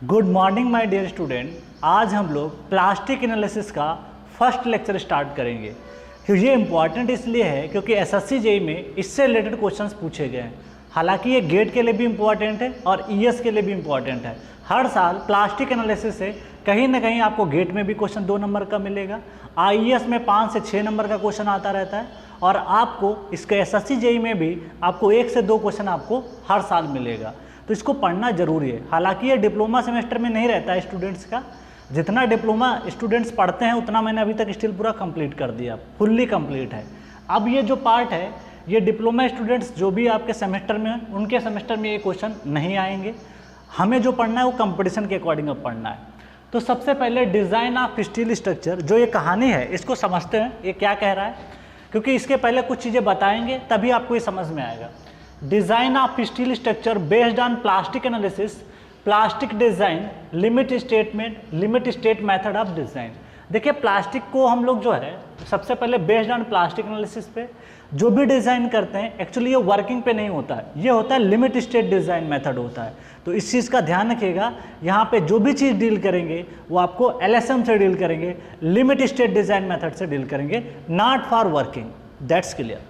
Good morning my dear student. आज हम लोग प्लास्टिक एनालिसिस का फर्स्ट लेक्चर स्टार्ट करेंगे। ये इम्पॉर्टेंट इसलिए है क्योंकि एसएससी जेईई में इससे रिलेटेड क्वेश्चंस पूछे गए हैं। हालांकि ये गेट के लिए भी इम्पॉर्टेंट है और ईएस के लिए भी इम्पॉर्टेंट है। हर साल प्लास्टिक एनालिसिस से कहीं ना कहीं आपको गेट में भी क्वेश्चन 2 नंबर का मिलेगा, आईएएस में 5 से 6 नंबर का क्वेश्चन आता रहता है और आपको इसके एसएससी जेईई में भी आपको 1 से 2 क्वेश्चन आपको हर साल मिलेगा। तो इसको पढ़ना जरूरी है। हालांकि ये डिप्लोमा सेमेस्टर में नहीं रहता है स्टूडेंट्स का, जितना डिप्लोमा स्टूडेंट्स पढ़ते हैं उतना मैंने अभी तक स्टिल पूरा कंप्लीट कर दिया, फुल्ली कंप्लीट है। अब ये जो पार्ट है ये डिप्लोमा स्टूडेंट्स जो भी आपके सेमेस्टर में हैं उनके सेमेस्टर में ये क्वेश्चन नहीं आएंगे। हमें जो पढ़ना है वो कंपटीशन के अकॉर्डिंग अब पढ़ना है। तो सबसे पहले डिज़ाइन ऑफ स्टील स्ट्रक्चर, जो ये कहानी है इसको समझते हैं ये क्या कह रहा है, क्योंकि इसके पहले कुछ चीज़ें बताएंगे तभी आपको ये समझ में आएगा। Design of steel structure based on plastic analysis, plastic design, limit statement, limit state method of design. देखिए प्लास्टिक को हम लोग जो है सबसे पहले बेस्ड ऑन प्लास्टिक एनालिसिस पे जो भी डिज़ाइन करते हैं एक्चुअली ये वर्किंग पे नहीं होता है, ये होता है लिमिट स्टेट डिज़ाइन मेथड होता है। तो इस चीज़ का ध्यान रखिएगा, यहाँ पे जो भी चीज़ डील करेंगे वो आपको एलएसएम से डील करेंगे, लिमिट स्टेट डिज़ाइन मेथड से डील करेंगे, not for working. That's clear.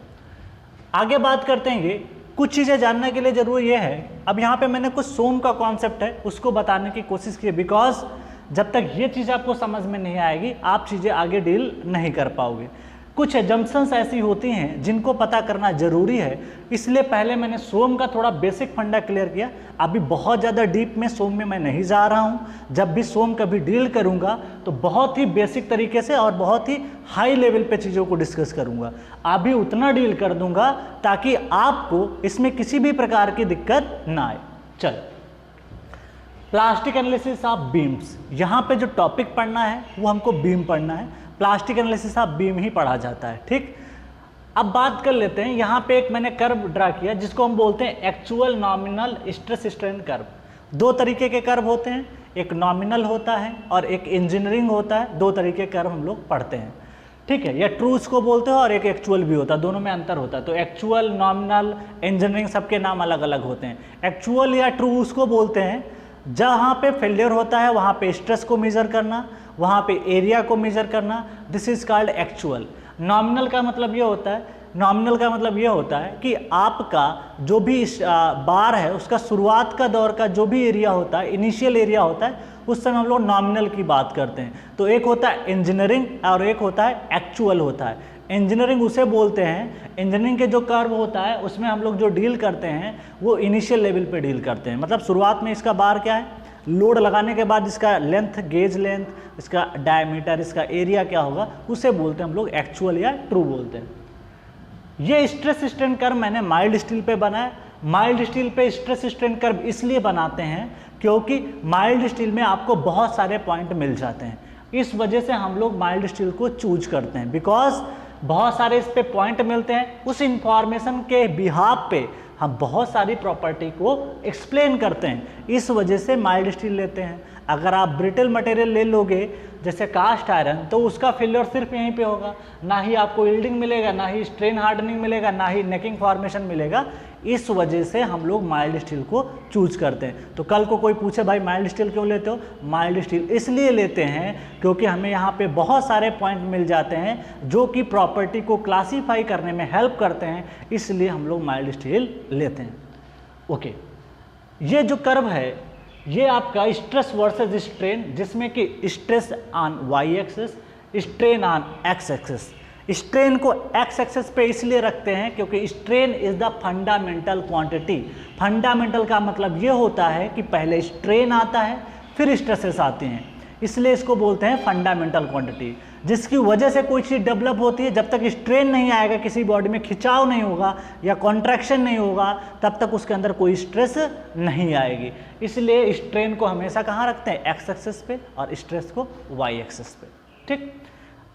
आगे बात करते हैं, ये कुछ चीज़ें जानने के लिए जरूरी ये है। अब यहाँ पे मैंने कुछ सोम का कॉन्सेप्ट है उसको बताने की कोशिश की, बिकॉज जब तक ये चीज़ आपको समझ में नहीं आएगी आप चीज़ें आगे डील नहीं कर पाओगे। कुछ एजम्पशंस ऐसी होती हैं जिनको पता करना जरूरी है, इसलिए पहले मैंने सोम का थोड़ा बेसिक फंडा क्लियर किया। अभी बहुत ज़्यादा डीप में सोम में मैं नहीं जा रहा हूँ। जब भी सोम कभी डील करूँगा तो बहुत ही बेसिक तरीके से और बहुत ही हाई लेवल पे चीज़ों को डिस्कस करूँगा। अभी उतना डील कर दूँगा ताकि आपको इसमें किसी भी प्रकार की दिक्कत ना आए। चल, प्लास्टिक एनालिसिस ऑफ बीम्स, यहाँ पे जो टॉपिक पढ़ना है वो हमको बीम पढ़ना है। प्लास्टिक एनालिसिस ऑफ बीम ही पढ़ा जाता है, ठीक। अब बात कर लेते हैं, यहाँ पे एक मैंने कर्व ड्रा किया जिसको हम बोलते हैं actual nominal stress strain curve. 2 तरीके के कर्व होते हैं, एक नॉमिनल होता है और एक इंजीनियरिंग होता है। 2 तरीके के कर्व हम लोग पढ़ते हैं, ठीक है। या ट्रू इसको बोलते हैं और एक एक्चुअल भी होता है, दोनों में अंतर होता है। तो एक्चुअल, नॉमिनल, इंजीनियरिंग सबके नाम अलग अलग होते हैं। एक्चुअल या ट्रू उसको बोलते हैं जहाँ पे फेलियर होता है वहाँ पे स्ट्रेस को मेजर करना, वहाँ पे एरिया को मेजर करना, this is called actual. Nominal का मतलब ये होता है, नॉमिनल का मतलब ये होता है कि आपका जो भी बार है उसका शुरुआत का दौर का जो भी एरिया होता है, इनिशियल एरिया होता है, उस समय हम लोग नॉमिनल की बात करते हैं। तो एक होता है इंजीनियरिंग और एक होता है एक्चुअल होता है। इंजीनियरिंग उसे बोलते हैं, इंजीनियरिंग के जो कर्व होता है उसमें हम लोग जो डील करते हैं वो इनिशियल लेवल पे डील करते हैं। मतलब शुरुआत में इसका बार क्या है, लोड लगाने के बाद इसका लेंथ, गेज लेंथ, इसका डायमीटर, इसका एरिया क्या होगा, उसे बोलते हैं हम लोग एक्चुअल या ट्रू बोलते हैं। ये स्ट्रेस स्ट्रेन कर्व मैंने माइल्ड स्टील पे बनाया। माइल्ड स्टील पे स्ट्रेस स्ट्रेन कर्व इसलिए बनाते हैं क्योंकि माइल्ड स्टील में आपको बहुत सारे पॉइंट मिल जाते हैं। इस वजह से हम लोग माइल्ड स्टील को चूज करते हैं, बिकॉज बहुत सारे इस पे पॉइंट मिलते हैं। उस इंफॉर्मेशन के बिहाफ पे हम बहुत सारी प्रॉपर्टी को एक्सप्लेन करते हैं, इस वजह से माइल्ड स्टील लेते हैं। अगर आप ब्रिटल मटेरियल ले लोगे जैसे कास्ट आयरन, तो उसका फेलियर सिर्फ यहीं पे होगा, ना ही आपको यील्डिंग मिलेगा, ना ही स्ट्रेन हार्डनिंग मिलेगा, ना ही नेकिंग फॉर्मेशन मिलेगा। इस वजह से हम लोग माइल्ड स्टील को चूज करते हैं। तो कल को कोई पूछे भाई माइल्ड स्टील क्यों लेते हो, माइल्ड स्टील इसलिए लेते हैं क्योंकि हमें यहाँ पे बहुत सारे पॉइंट मिल जाते हैं जो कि प्रॉपर्टी को क्लासीफाई करने में हेल्प करते हैं, इसलिए हम लोग माइल्ड स्टील लेते हैं। ओके, ये जो कर्व है ये आपका स्ट्रेस वर्सेस स्ट्रेन, जिसमें कि stress on Y axis, strain on X axis. Strain को एक्स एक्सिस पे इसलिए रखते हैं क्योंकि strain is the fundamental quantity. Fundamental का मतलब ये होता है कि पहले स्ट्रेन आता है फिर स्ट्रेसेस आते हैं, इसलिए इसको बोलते हैं फंडामेंटल क्वांटिटी। जिसकी वजह से कोई चीज़ डेवलप होती है, जब तक स्ट्रेन नहीं आएगा, किसी बॉडी में खिंचाव नहीं होगा या कॉन्ट्रैक्शन नहीं होगा, तब तक उसके अंदर कोई स्ट्रेस नहीं आएगी। इसलिए स्ट्रेन को हमेशा कहाँ रखते हैं, एक्स एक्सिस पे, और स्ट्रेस को वाई एक्सिस पे, ठीक।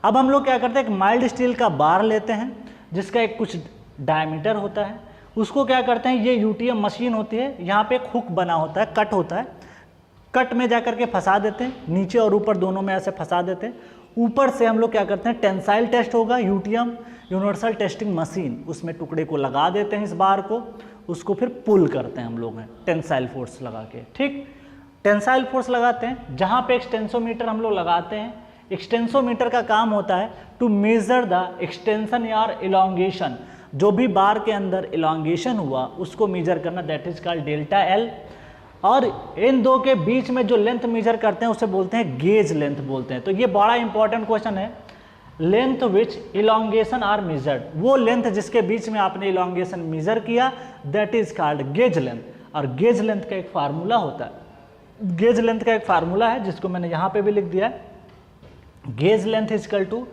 अब हम लोग क्या करते हैं, एक माइल्ड स्टील का बार लेते हैं जिसका एक कुछ डायमीटर होता है, उसको क्या करते हैं, ये यूटीएम मशीन होती है, यहाँ पे एक हुक बना होता है, कट होता है, कट में जा करके फंसा देते हैं, नीचे और ऊपर दोनों में ऐसे फंसा देते हैं। ऊपर से हम लोग क्या करते हैं, टेंसाइल टेस्ट होगा, यूटीएम यूनिवर्सल टेस्टिंग मशीन, उसमें टुकड़े को लगा देते हैं इस बार को, उसको फिर पुल करते हैं हम लोग टेंसाइल फोर्स लगा के, ठीक। टेंसाइल फोर्स लगाते हैं, जहाँ पे एक्सटेंसोमीटर हम लोग लगाते हैं। एक्सटेंसोमीटर का काम होता है टू मेजर द एक्सटेंशन या इलॉन्गेशन, जो भी बार के अंदर इलॉन्गेशन हुआ उसको मेजर करना, that is called delta L. और इन दो के बीच में जो लेंथ मेजर करते हैं उसे बोलते हैं गेज लेंथ बोलते हैं। तो ये बड़ा इंपॉर्टेंट क्वेश्चन है, length which elongation are measured, वो लेंथ जिसके बीच में आपने इलॉन्गेशन मेजर किया that is called gauge length. और गेज लेंथ का एक फार्मूला होता है, गेज लेंथ का एक फार्मूला है जिसको मैंने यहाँ पे भी लिख दिया है, gauge length is equal to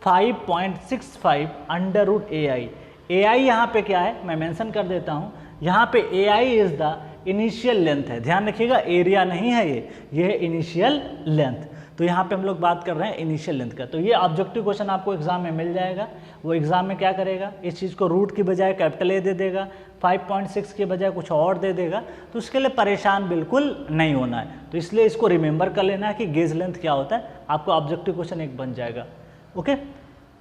5.65 under root AI। AI यहाँ पे क्या है मैं मेंशन कर देता हूँ, यहाँ पे AI is the initial length है, ध्यान रखिएगा एरिया नहीं है ये है इनिशियल लेंथ। तो यहाँ पे हम लोग बात कर रहे हैं इनिशियल लेंथ का। तो ये ऑब्जेक्टिव क्वेश्चन आपको एग्जाम में मिल जाएगा। वो एग्जाम में क्या करेगा, इस चीज़ को रूट की बजाय कैपिटल A दे देगा, 5.6 के बजाय कुछ और दे देगा, तो उसके लिए परेशान बिल्कुल नहीं होना है। तो इसलिए इसको रिमेंबर कर लेना है कि गेज लेंथ क्या होता है, आपको ऑब्जेक्टिव क्वेश्चन एक बन जाएगा। ओके,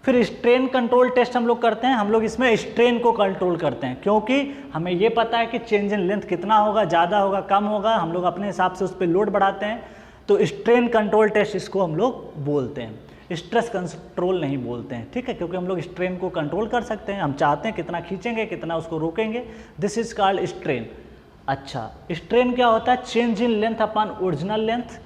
फिर स्ट्रेन कंट्रोल टेस्ट हम लोग करते हैं। हम लोग इसमें स्ट्रेन को कंट्रोल करते हैं क्योंकि हमें ये पता है कि चेंज इन लेंथ कितना होगा, ज़्यादा होगा कम होगा, हम लोग अपने हिसाब से उस पर लोड बढ़ाते हैं। तो स्ट्रेन कंट्रोल टेस्ट इसको हम लोग बोलते हैं, स्ट्रेस कंट्रोल नहीं बोलते हैं, ठीक है, क्योंकि हम लोग स्ट्रेन को कंट्रोल कर सकते हैं, हम चाहते हैं कितना खींचेंगे कितना उसको रोकेंगे, दिस इज कॉल्ड स्ट्रेन। अच्छा, स्ट्रेन क्या होता है, change in length upon original length,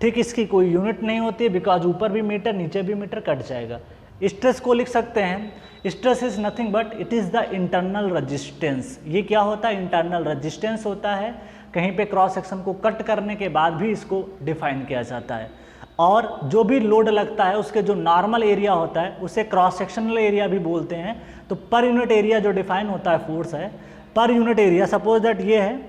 ठीक, इसकी कोई यूनिट नहीं होती है बिकॉज ऊपर भी मीटर नीचे भी मीटर कट जाएगा। स्ट्रेस को लिख सकते हैं, stress is nothing but it is the internal resistance. ये क्या होता है, इंटरनल रजिस्टेंस होता है, कहीं पे क्रॉस सेक्शन को कट करने के बाद भी इसको डिफाइन किया जाता है। और जो भी लोड लगता है उसके जो नॉर्मल एरिया होता है उसे क्रॉस सेक्शनल एरिया भी बोलते हैं। तो पर यूनिट एरिया जो डिफाइन होता है फोर्स है, per unit area, suppose that ये है,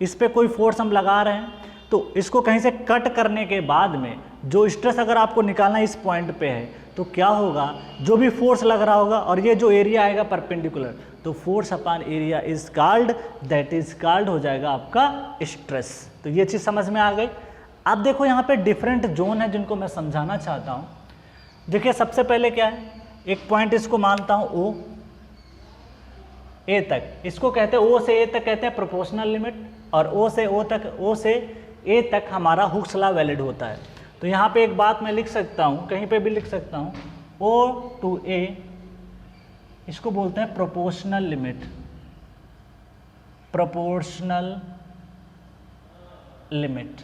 इस पर कोई फोर्स हम लगा रहे हैं, तो इसको कहीं से कट करने के बाद में जो स्ट्रेस अगर आपको निकालना इस पॉइंट पे है तो क्या होगा, जो भी फोर्स लग रहा होगा और ये जो एरिया आएगा परपेंडिकुलर, तो force upon area is called, that is called हो जाएगा आपका स्ट्रेस। तो ये चीज़ समझ में आ गई। अब देखो यहाँ पे डिफरेंट जोन है जिनको मैं समझाना चाहता हूँ। देखिए सबसे पहले क्या है, एक पॉइंट इसको मानता हूँ O, A तक, इसको कहते हैं O से A तक कहते हैं प्रोपोर्शनल लिमिट, और O से A तक हमारा हुक्स लॉ वैलिड होता है। तो यहाँ पे एक बात मैं लिख सकता हूँ, कहीं पे भी लिख सकता हूँ, O to A, इसको बोलते हैं प्रोपोर्शनल लिमिट, प्रोपोर्शनल लिमिट,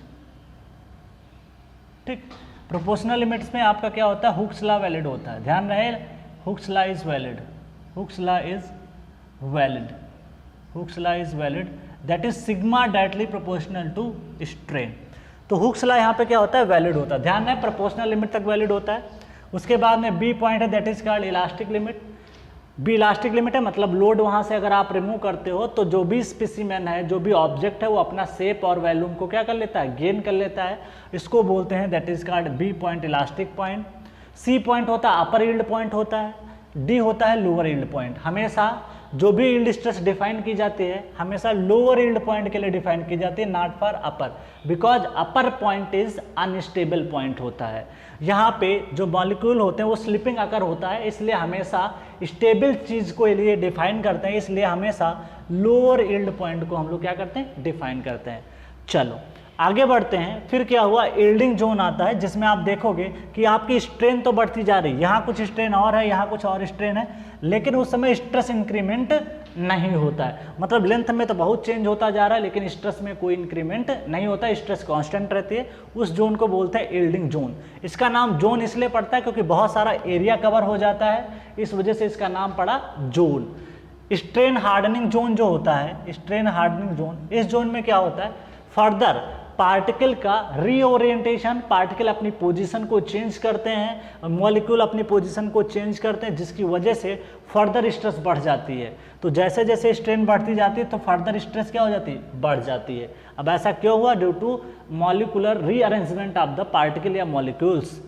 ठीक। प्रोपोर्शनल लिमिट्स में आपका क्या होता है, हुक्स लॉ वैलिड होता है, ध्यान रहे, Hooke's law is valid, Hooke's law is valid, Hooke's law is valid, that is sigma directly proportional to strain. तो हुक्स लॉ यहाँ पे क्या होता है, वैलिड होता है, ध्यान रहे प्रोपोर्शनल लिमिट तक वैलिड होता है। उसके बाद में बी पॉइंट है, that is called elastic limit. B elastic limit है, मतलब लोड वहाँ से अगर आप रिमूव करते हो तो जो भी स्पेसिमेन है, जो भी ऑब्जेक्ट है, वो अपना शेप और वॉल्यूम को क्या कर लेता है, गेन कर लेता है। इसको बोलते हैं that is called B point elastic point. C point होता है अपर यील्ड पॉइंट होता है, डी होता है लोअर यील्ड पॉइंट। हमेशा जो भी यील्ड स्ट्रेस डिफाइन की जाती है हमेशा लोअर यील्ड पॉइंट के लिए डिफाइन की जाती है, not for upper, because upper point is unstable point होता है। यहाँ पे जो मॉलिक्यूल होते हैं वो स्लिपिंग अकर होता है, इसलिए हमेशा स्टेबल चीज़ को लिए डिफाइन करते हैं, इसलिए हमेशा लोअर यील्ड पॉइंट को हम लोग क्या करते हैं, डिफाइन करते हैं। चलो आगे बढ़ते हैं। फिर क्या हुआ, यील्डिंग जोन आता है, जिसमें आप देखोगे कि आपकी स्ट्रेन तो बढ़ती जा रही है, यहाँ कुछ स्ट्रेन और है, यहाँ कुछ और स्ट्रेन है, लेकिन उस समय स्ट्रेस इंक्रीमेंट नहीं होता है। मतलब लेंथ में तो बहुत चेंज होता जा रहा है लेकिन स्ट्रेस में कोई इंक्रीमेंट नहीं होता, स्ट्रेस कांस्टेंट रहती है। उस जोन को बोलते हैं यील्डिंग जोन। इसका नाम जोन इसलिए पड़ता है क्योंकि बहुत सारा एरिया कवर हो जाता है, इस वजह से इसका नाम पड़ा जोन। स्ट्रेन हार्डनिंग जोन जो होता है, स्ट्रेन हार्डनिंग जोन, इस जोन में क्या होता है, फर्दर पार्टिकल का रीओरिएंटेशन, पार्टिकल अपनी पोजीशन को चेंज करते हैं, मॉलिक्यूल अपनी पोजीशन को चेंज करते हैं, जिसकी वजह से फर्दर स्ट्रेस बढ़ जाती है। तो जैसे जैसे स्ट्रेन बढ़ती जाती है तो फर्दर स्ट्रेस क्या हो जाती है, बढ़ जाती है। अब ऐसा क्यों हुआ, due to molecular rearrangement of the particle या मॉलिक्यूल्स।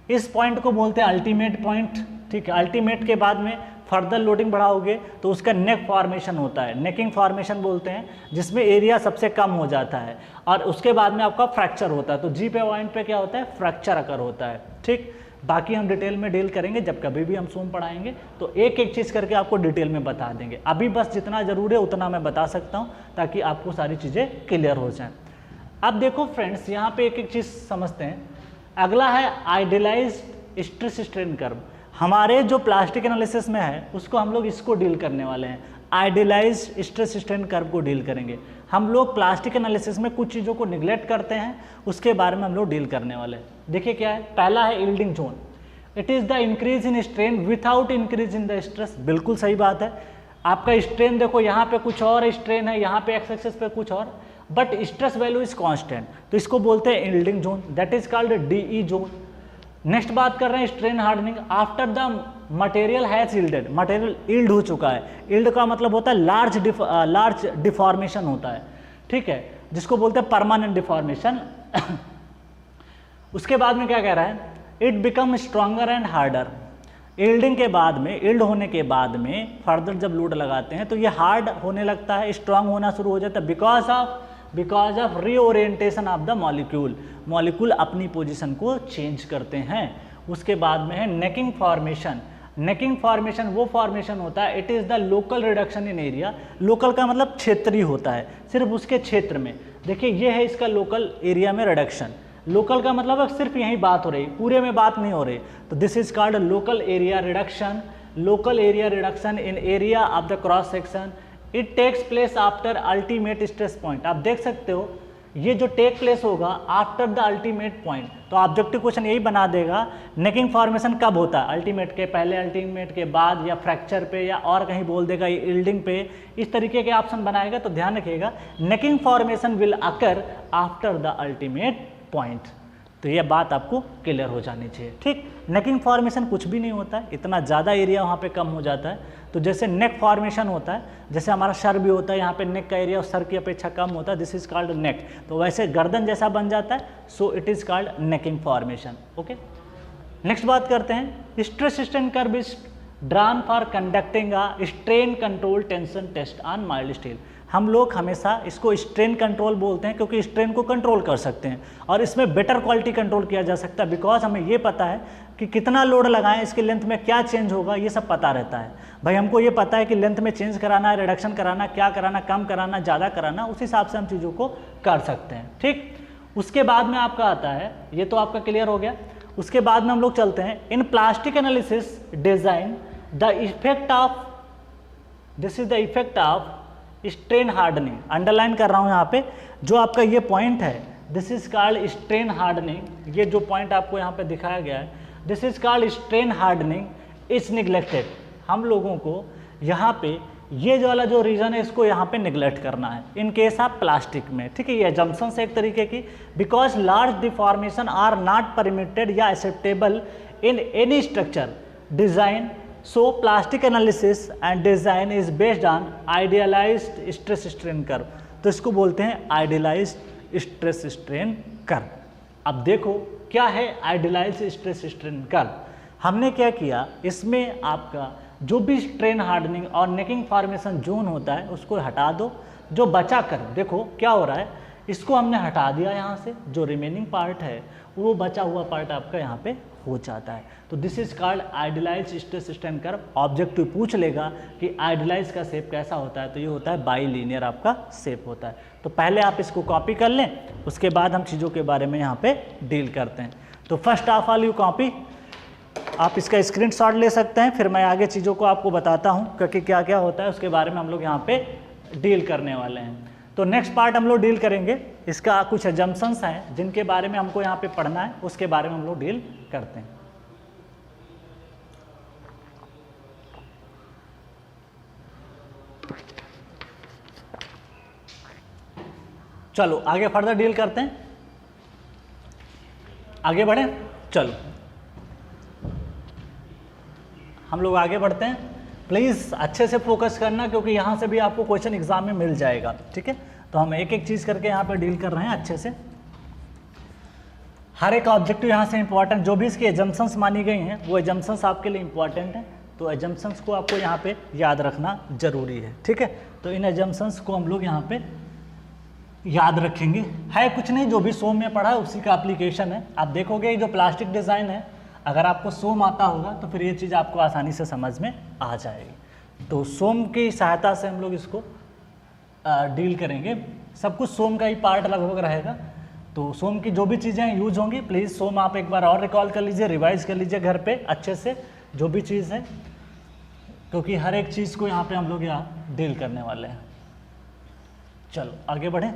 इस पॉइंट को बोलते हैं अल्टीमेट पॉइंट, ठीक है। अल्टीमेट के बाद में फर्दर लोडिंग बढ़ाओगे तो उसका नेक फॉर्मेशन होता है, नेकिंग फॉर्मेशन बोलते हैं, जिसमें एरिया सबसे कम हो जाता है, और उसके बाद में आपका फ्रैक्चर होता है। तो जी पे पॉइंट पे क्या होता है, फ्रैक्चर अकर होता है, ठीक। बाकी हम डिटेल में डील करेंगे जब कभी भी हम सूम पढ़ाएंगे, तो एक एक चीज़ करके आपको डिटेल में बता देंगे। अभी बस जितना जरूरी है उतना मैं बता सकता हूँ ताकि आपको सारी चीज़ें क्लियर हो जाएं। अब देखो फ्रेंड्स, यहाँ पे एक एक चीज़ समझते हैं। अगला है आइडियलाइज्ड स्ट्रेस स्ट्रेन कर्व। हमारे जो प्लास्टिक एनालिसिस में है उसको हम लोग इसको डील करने वाले हैं, आइडियलाइज्ड स्ट्रेस स्ट्रेन कर्व को डील करेंगे। हम लोग प्लास्टिक एनालिसिस में कुछ चीज़ों को निगलेक्ट करते हैं, उसके बारे में हम लोग डील करने वाले हैं। देखिए क्या है, पहला है yielding zone. It is the increase in strain without increase in the stress. बिल्कुल सही बात है। आपका स्ट्रेन देखो, यहाँ पे कुछ और स्ट्रेन है, यहाँ पे एक्स एक्सिस पे कुछ और, but stress value is constant, तो इसको बोलते हैं yielding zone, that is called DE zone. Next बात कर रहे हैं strain hardening. After the material has yielded, material yield हो चुका है। यील्ड का मतलब होता है लार्ज डिफॉर्मेशन होता है, ठीक है, जिसको बोलते हैं परमानेंट डिफॉर्मेशन। उसके बाद में क्या कह रहा है, it become stronger and harder. Yielding के बाद में, यील्ड होने के बाद में फर्दर जब लोड लगाते हैं तो ये हार्ड होने लगता है, स्ट्रांग होना शुरू हो जाता है, because of reorientation of the molecule. Molecule अपनी पोजीशन को चेंज करते हैं। उसके बाद में है नेकिंग फॉर्मेशन। नेकिंग फॉर्मेशन वो फॉर्मेशन होता है, it is the local reduction in area. Local का मतलब क्षेत्रीय होता है, सिर्फ उसके क्षेत्र में। देखिए ये है इसका लोकल एरिया में रिडक्शन। लोकल का मतलब है सिर्फ यही बात हो रही, पूरे में बात नहीं हो रही, तो this is called local area reduction. Local area reduction in area of the cross section, it takes place after ultimate stress point. आप देख सकते हो ये जो टेक प्लेस होगा आफ्टर द अल्टीमेट पॉइंट, तो ऑब्जेक्टिव क्वेश्चन यही बना देगा नेकिंग फॉर्मेशन कब होता है, अल्टीमेट के पहले, अल्टीमेट के बाद, या फ्रैक्चर पे, या और कहीं बोल देगा यील्डिंग पे। इस तरीके के ऑप्शन बनाएगा, तो ध्यान रखिएगा necking formation will occur after the ultimate point. तो यह बात आपको क्लियर हो जानी चाहिए, ठीक। नेकिंग फॉर्मेशन कुछ भी नहीं होता है, इतना ज़्यादा एरिया वहाँ पे कम हो जाता है। तो जैसे नेक फॉर्मेशन होता है, जैसे हमारा सर भी होता है, यहाँ पे नेक का एरिया सर की अपेक्षा कम होता है, दिस इज कॉल्ड नेक। तो वैसे गर्दन जैसा बन जाता है, so it is called necking formation. Okay, next बात करते हैं stress strain curve is drawn for conducting a strain control tension test on mild steel. हम लोग हमेशा इसको स्ट्रेन कंट्रोल बोलते हैं क्योंकि स्ट्रेन को कंट्रोल कर सकते हैं और इसमें बेटर क्वालिटी कंट्रोल किया जा सकता है, बिकॉज हमें ये पता है कि कितना लोड लगाएं, इसके लेंथ में क्या चेंज होगा, ये सब पता रहता है। भाई हमको ये पता है कि लेंथ में चेंज कराना है, रिडक्शन कराना, क्या कराना, कम कराना, ज़्यादा कराना, उस हिसाब से हम चीज़ों को कर सकते हैं, ठीक। उसके बाद में आपका आता है, ये तो आपका क्लियर हो गया। उसके बाद में हम लोग चलते हैं इन plastic analysis design the effect of, this is the effect of strain hardening. Underline कर रहा हूं यहाँ पे, जो आपका ये पॉइंट है, this is called strain hardening. ये जो पॉइंट आपको यहाँ पे दिखाया गया है, this is called strain hardening is neglected. हम लोगों को यहाँ पे ये जो वाला जो रीजन है, इसको यहाँ पे निगलेक्ट करना है इन केस ऑफ प्लास्टिक में, ठीक है। ये एजम्पशन से एक तरीके की, because large deformation are not permitted या acceptable in any structure design, so plastic analysis and design is based on idealized stress strain curve। तो इसको बोलते हैं idealized stress strain curve। अब देखो क्या है idealized stress strain curve। हमने क्या किया, इसमें आपका जो भी स्ट्रेन हार्डनिंग और नेकिंग फॉर्मेशन जोन होता है उसको हटा दो, जो बचा कर देखो क्या हो रहा है, इसको हमने हटा दिया यहाँ से, जो रिमेनिंग पार्ट है वो बचा हुआ पार्ट आपका यहाँ पे हो जाता है। तो this is called idealised stress strain curve. Objective पूछ लेगा कि आइडियलाइज का शेप कैसा होता है, तो ये होता है बाईलीनियर आपका शेप होता है। तो पहले आप इसको कॉपी कर लें, उसके बाद हम चीज़ों के बारे में यहाँ पे डील करते हैं। तो first of all you copy, आप इसका स्क्रीनशॉट ले सकते हैं, फिर मैं आगे चीज़ों को आपको बताता हूँ क्योंकि क्या क्या होता है उसके बारे में हम लोग यहाँ पे डील करने वाले हैं। तो नेक्स्ट पार्ट हम लोग डील करेंगे, इसका कुछ एजम्पशंस हैं जिनके बारे में हमको यहाँ पे पढ़ना है, उसके बारे में हम लोग डील करते हैं। चलो आगे फर्दर डील करते हैं, आगे बढ़े। चलो हम लोग आगे बढ़ते हैं। प्लीज़ अच्छे से फोकस करना क्योंकि यहाँ से भी आपको क्वेश्चन एग्जाम में मिल जाएगा, ठीक है। तो हम एक एक चीज़ करके यहाँ पे डील कर रहे हैं अच्छे से। हर एक ऑब्जेक्टिव यहाँ से इंपॉर्टेंट, जो भी इसकी एजम्पशंस मानी गई हैं वो एजम्पशंस आपके लिए इंपॉर्टेंट हैं, तो एजम्पशंस को आपको यहाँ पे याद रखना जरूरी है, ठीक है। तो इन एजम्पशंस को हम लोग यहाँ पे याद रखेंगे। है कुछ नहीं, जो भी सोम में पढ़ा है उसी का एप्लीकेशन है। आप देखोगे जो प्लास्टिक डिज़ाइन है, अगर आपको सोम आता होगा तो फिर ये चीज़ आपको आसानी से समझ में आ जाएगी। तो सोम की सहायता से हम लोग इसको डील करेंगे। सब कुछ सोम का ही पार्ट लगभग रहेगा, तो सोम की जो भी चीज़ें यूज होंगी प्लीज़ सोम आप एक बार और रिकॉल कर लीजिए, रिवाइज कर लीजिए घर पे अच्छे से जो भी चीज़ है, क्योंकि हर एक चीज़ को यहाँ पे हम लोग यहाँ डील करने वाले हैं। चलो आगे बढ़ें।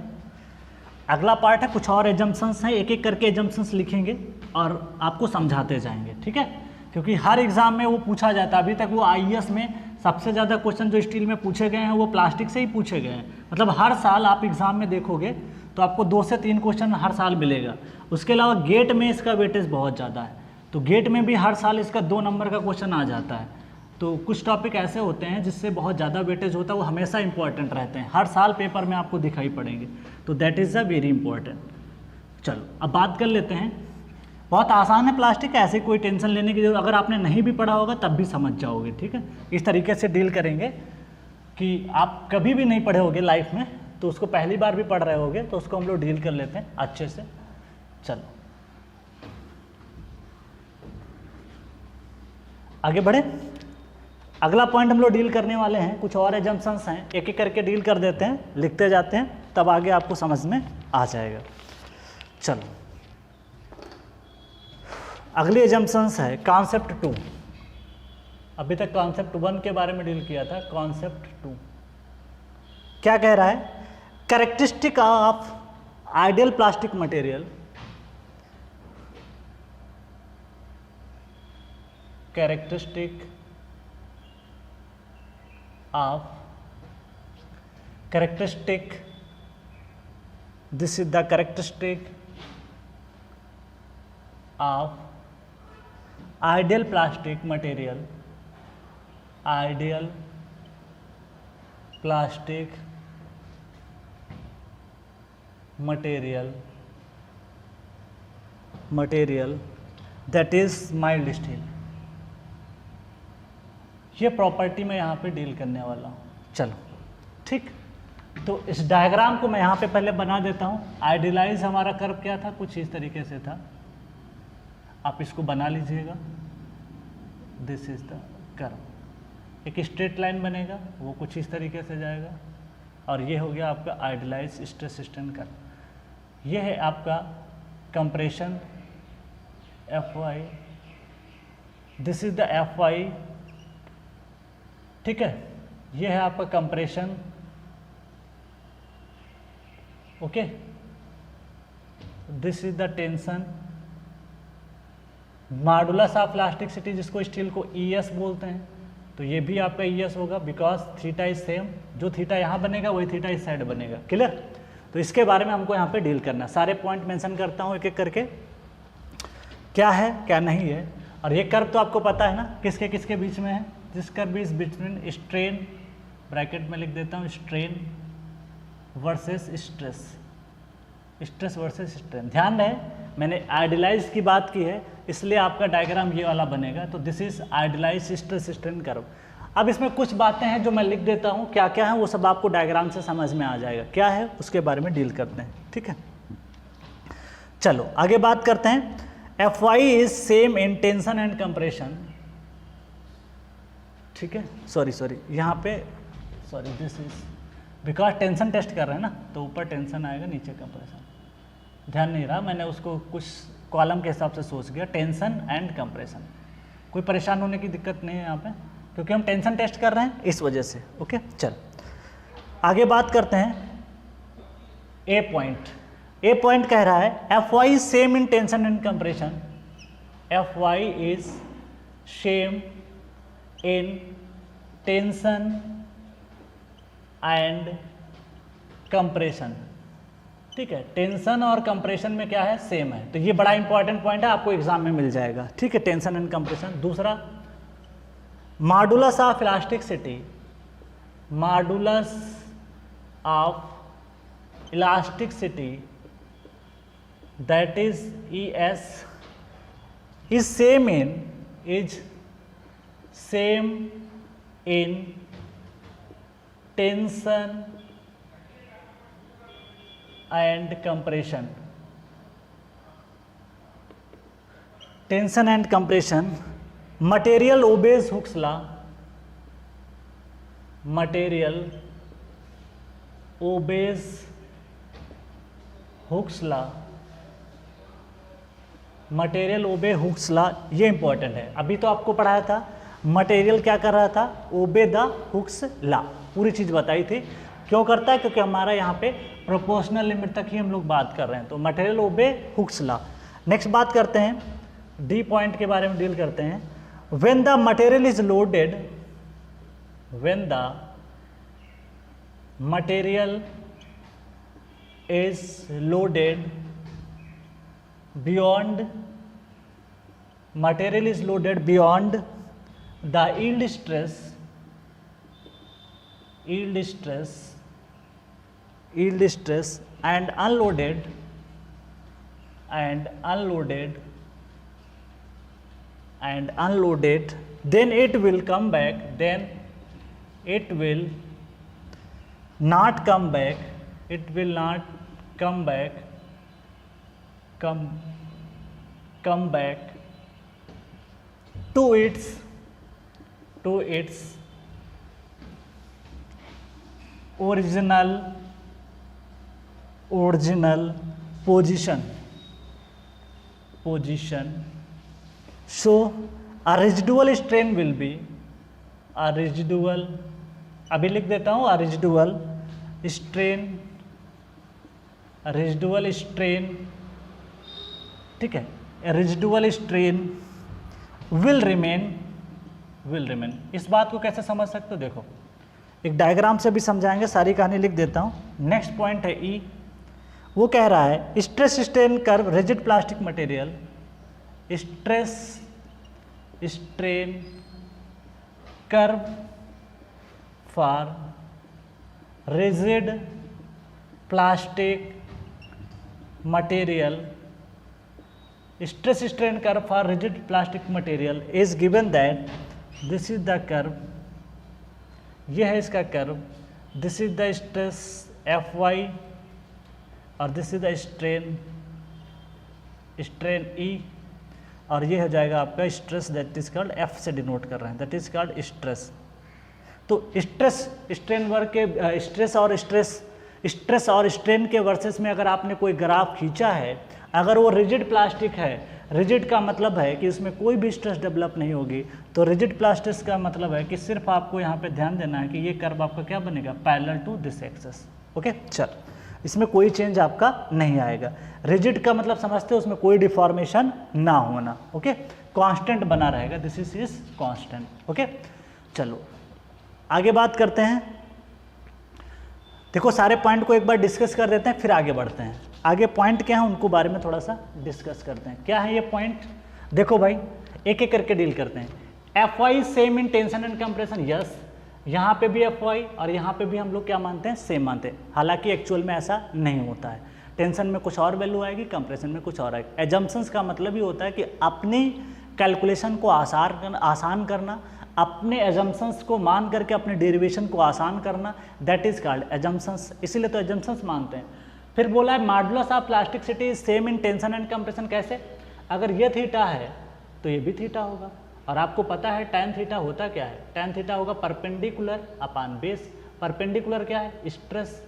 अगला पार्ट है कुछ और एजम्पशंस हैं, एक एक करके एजम्पशंस लिखेंगे और आपको समझाते जाएंगे, ठीक है, क्योंकि हर एग्जाम में वो पूछा जाता है। अभी तक वो आईएएस में सबसे ज़्यादा क्वेश्चन जो स्टील में पूछे गए हैं वो प्लास्टिक से ही पूछे गए हैं। मतलब हर साल आप एग्ज़ाम में देखोगे तो आपको 2 से 3 क्वेश्चन हर साल मिलेगा। उसके अलावा गेट में इसका वेटेज बहुत ज़्यादा है, तो गेट में भी हर साल इसका 2 नंबर का क्वेश्चन आ जाता है। तो कुछ टॉपिक ऐसे होते हैं जिससे बहुत ज़्यादा वेटेज होता है, वो हमेशा इंपॉर्टेंट रहते हैं, हर साल पेपर में आपको दिखाई पड़ेंगे, तो that is a very important. चलो अब बात कर लेते हैं। बहुत आसान है प्लास्टिक, ऐसे कोई टेंशन लेने की जरूरत, अगर आपने नहीं भी पढ़ा होगा तब भी समझ जाओगे, ठीक है। इस तरीके से डील करेंगे कि आप कभी भी नहीं पढ़े होगे लाइफ में, तो उसको पहली बार भी पढ़ रहे होगे, तो उसको हम लोग डील कर लेते हैं अच्छे से। चलो आगे बढ़े। अगला पॉइंट हम लोग डील करने वाले हैं, कुछ और एजम्पशंस हैं, एक एक करके डील कर देते हैं, लिखते जाते हैं, तब आगे आपको समझ में आ जाएगा। चलो अगली एजम्पशंस है कॉन्सेप्ट 2। अभी तक कॉन्सेप्ट 1 के बारे में डील किया था, कॉन्सेप्ट 2 क्या कह रहा है? Characteristic of ideal plastic material, characteristic of characteristic, this is the characteristic of ideal plastic material, ideal plastic material that is mild steel। ये प्रॉपर्टी मैं यहाँ पे डील करने वाला हूँ। चलो ठीक, तो इस डायग्राम को मैं यहाँ पे पहले बना देता हूँ। आइडियलाइज हमारा कर्व क्या था, कुछ इस तरीके से था, आप इसको बना लीजिएगा। दिस इज द कर्व, एक स्ट्रेट लाइन बनेगा, वो कुछ इस तरीके से जाएगा, और ये हो गया आपका आइडियलाइज स्ट्रेस स्ट्रेन कर्व। ये है आपका compression Fy, this is the Fy, ठीक है। ये है आपका compression, okay, this is the tension. Modulus of elasticity जिसको स्टील को ES बोलते हैं, तो ये भी आपका ES होगा, बिकॉज थीटा इज सेम, जो थीटा यहाँ बनेगा वही थीटा इस साइड बनेगा। क्लियर? तो इसके बारे में हमको यहाँ पे डील करना है। सारे पॉइंट मेंशन करता हूँ एक एक करके, क्या है क्या नहीं है। और ये कर्व तो आपको पता है ना किसके किसके बीच में है, this curve is between strain, bracket में लिख देता हूँ, strain versus stress, stress versus strain. ध्यान रहे मैंने आइडियलाइज की बात की है, इसलिए आपका डायग्राम ये वाला बनेगा। तो this is idealise stress strain curve. अब इसमें कुछ बातें हैं जो मैं लिख देता हूँ, क्या क्या है वो सब आपको डायग्राम से समझ में आ जाएगा, क्या है उसके बारे में डील करते हैं, ठीक है। चलो आगे बात करते हैं। Fy is same in tension and compression, ठीक है। सॉरी यहाँ पे this is because tension test कर रहे हैं ना, तो ऊपर टेंशन आएगा, नीचे कंप्रेशन। ध्यान नहीं रहा, मैंने उसको कुछ कॉलम के हिसाब से सोच गया, टेंशन एंड कंप्रेशन। कोई परेशान होने की दिक्कत नहीं है यहाँ पे, क्योंकि हम टेंशन टेस्ट कर रहे हैं इस वजह से, ओके। चल आगे बात करते हैं। ए पॉइंट कह रहा है Fy is same in tension and compression, Fy is same in tension and compression, ठीक है। टेंशन और कंप्रेशन में क्या है, सेम है, तो ये बड़ा इंपॉर्टेंट पॉइंट है, आपको एग्जाम में मिल जाएगा, ठीक है, टेंशन एंड कंप्रेशन। दूसरा modulus of elasticity, modulus of elasticity that is ES is same in tension and compression, tension and compression। material obeys Hooke's law, material obeys Hooke's law material obey Hooke's law, ये important है। अभी तो आपको पढ़ाया था material क्या कर रहा था, ओबे द हुक्स लॉ, पूरी चीज़ बताई थी। क्यों करता है, क्योंकि हमारा यहाँ पे प्रोपोर्शनल लिमिट तक ही हम लोग बात कर रहे हैं। तो material obey Hooke's law. Next बात करते हैं, डी पॉइंट के बारे में डील करते हैं। When the material is loaded, when the material is loaded beyond, material is loaded beyond the yield stress, yield stress, yield stress and unloaded, and unloaded, and unloaded, then it will come back, then it will not come back, it will not come back, come back to its original position. So a residual strain will be, a residual, अभी लिख देता हूँ, a residual strain, ठीक है, residual strain will remain. इस बात को कैसे समझ सकते हो, देखो एक डायग्राम से भी समझाएंगे, सारी कहानी लिख देता हूँ। नेक्स्ट पॉइंट है ई, वो कह रहा है stress strain curve rigid plastic material, stress strain curve for rigid plastic material, stress strain curve for rigid plastic material is given that this is the curve, ये है इसका curve, this is the stress Fy और this is the strain E, और ये हो जाएगा आपका stress, that is called F से डिनोट कर रहे हैं, दैट इज कॉल्ड स्ट्रेस। तो स्ट्रेस स्ट्रेन वर्क के स्ट्रेस और स्ट्रेन के वर्सेस में अगर आपने कोई ग्राफ खींचा है, अगर वो रिजिड प्लास्टिक है, रिजिड का मतलब है कि उसमें कोई भी स्ट्रेस डेवलप नहीं होगी, तो रिजिड प्लास्टिक का मतलब है कि सिर्फ आपको यहाँ पे ध्यान देना है कि ये कर्व आपका क्या बनेगा, parallel to this axis. Okay, चल, इसमें कोई चेंज आपका नहीं आएगा। रिजिड का मतलब समझते हो, उसमें कोई डिफॉर्मेशन ना होना। ओके, कांस्टेंट बना रहेगा, दिस इज कांस्टेंट। ओके, चलो आगे बात करते हैं। देखो सारे पॉइंट को एक बार डिस्कस कर देते हैं, फिर आगे बढ़ते हैं। आगे पॉइंट क्या है उनको बारे में थोड़ा सा डिस्कस करते हैं। क्या है ये पॉइंट, देखो भाई एक एक करके डील करते हैं। F Y same in tension and compression, yes, यहाँ पे भी एफ वाई और यहाँ पे भी हम लोग क्या मानते हैं, सेम मानते हैं। हालांकि एक्चुअल में ऐसा नहीं होता है, टेंशन में कुछ और वैल्यू आएगी, कंप्रेशन में कुछ और आएगी। एजम्पशंस का मतलब ही होता है कि अपनी कैलकुलेशन को आसान करना, अपने एजम्पशंस को मान करके अपने डेरिवेशन को आसान करना, दैट इज कॉल्ड एजम्पशंस, इसीलिए तो एजम्पशंस मानते हैं। फिर बोला है modulus of plasticity same in tension and compression, कैसे, अगर ये थीटा है तो ये भी थीटा होगा, और आपको पता है tan थीटा होता क्या है, tan थीटा होगा परपेंडिकुलर अपान बेस। परपेंडिकुलर क्या है, स्ट्रेस,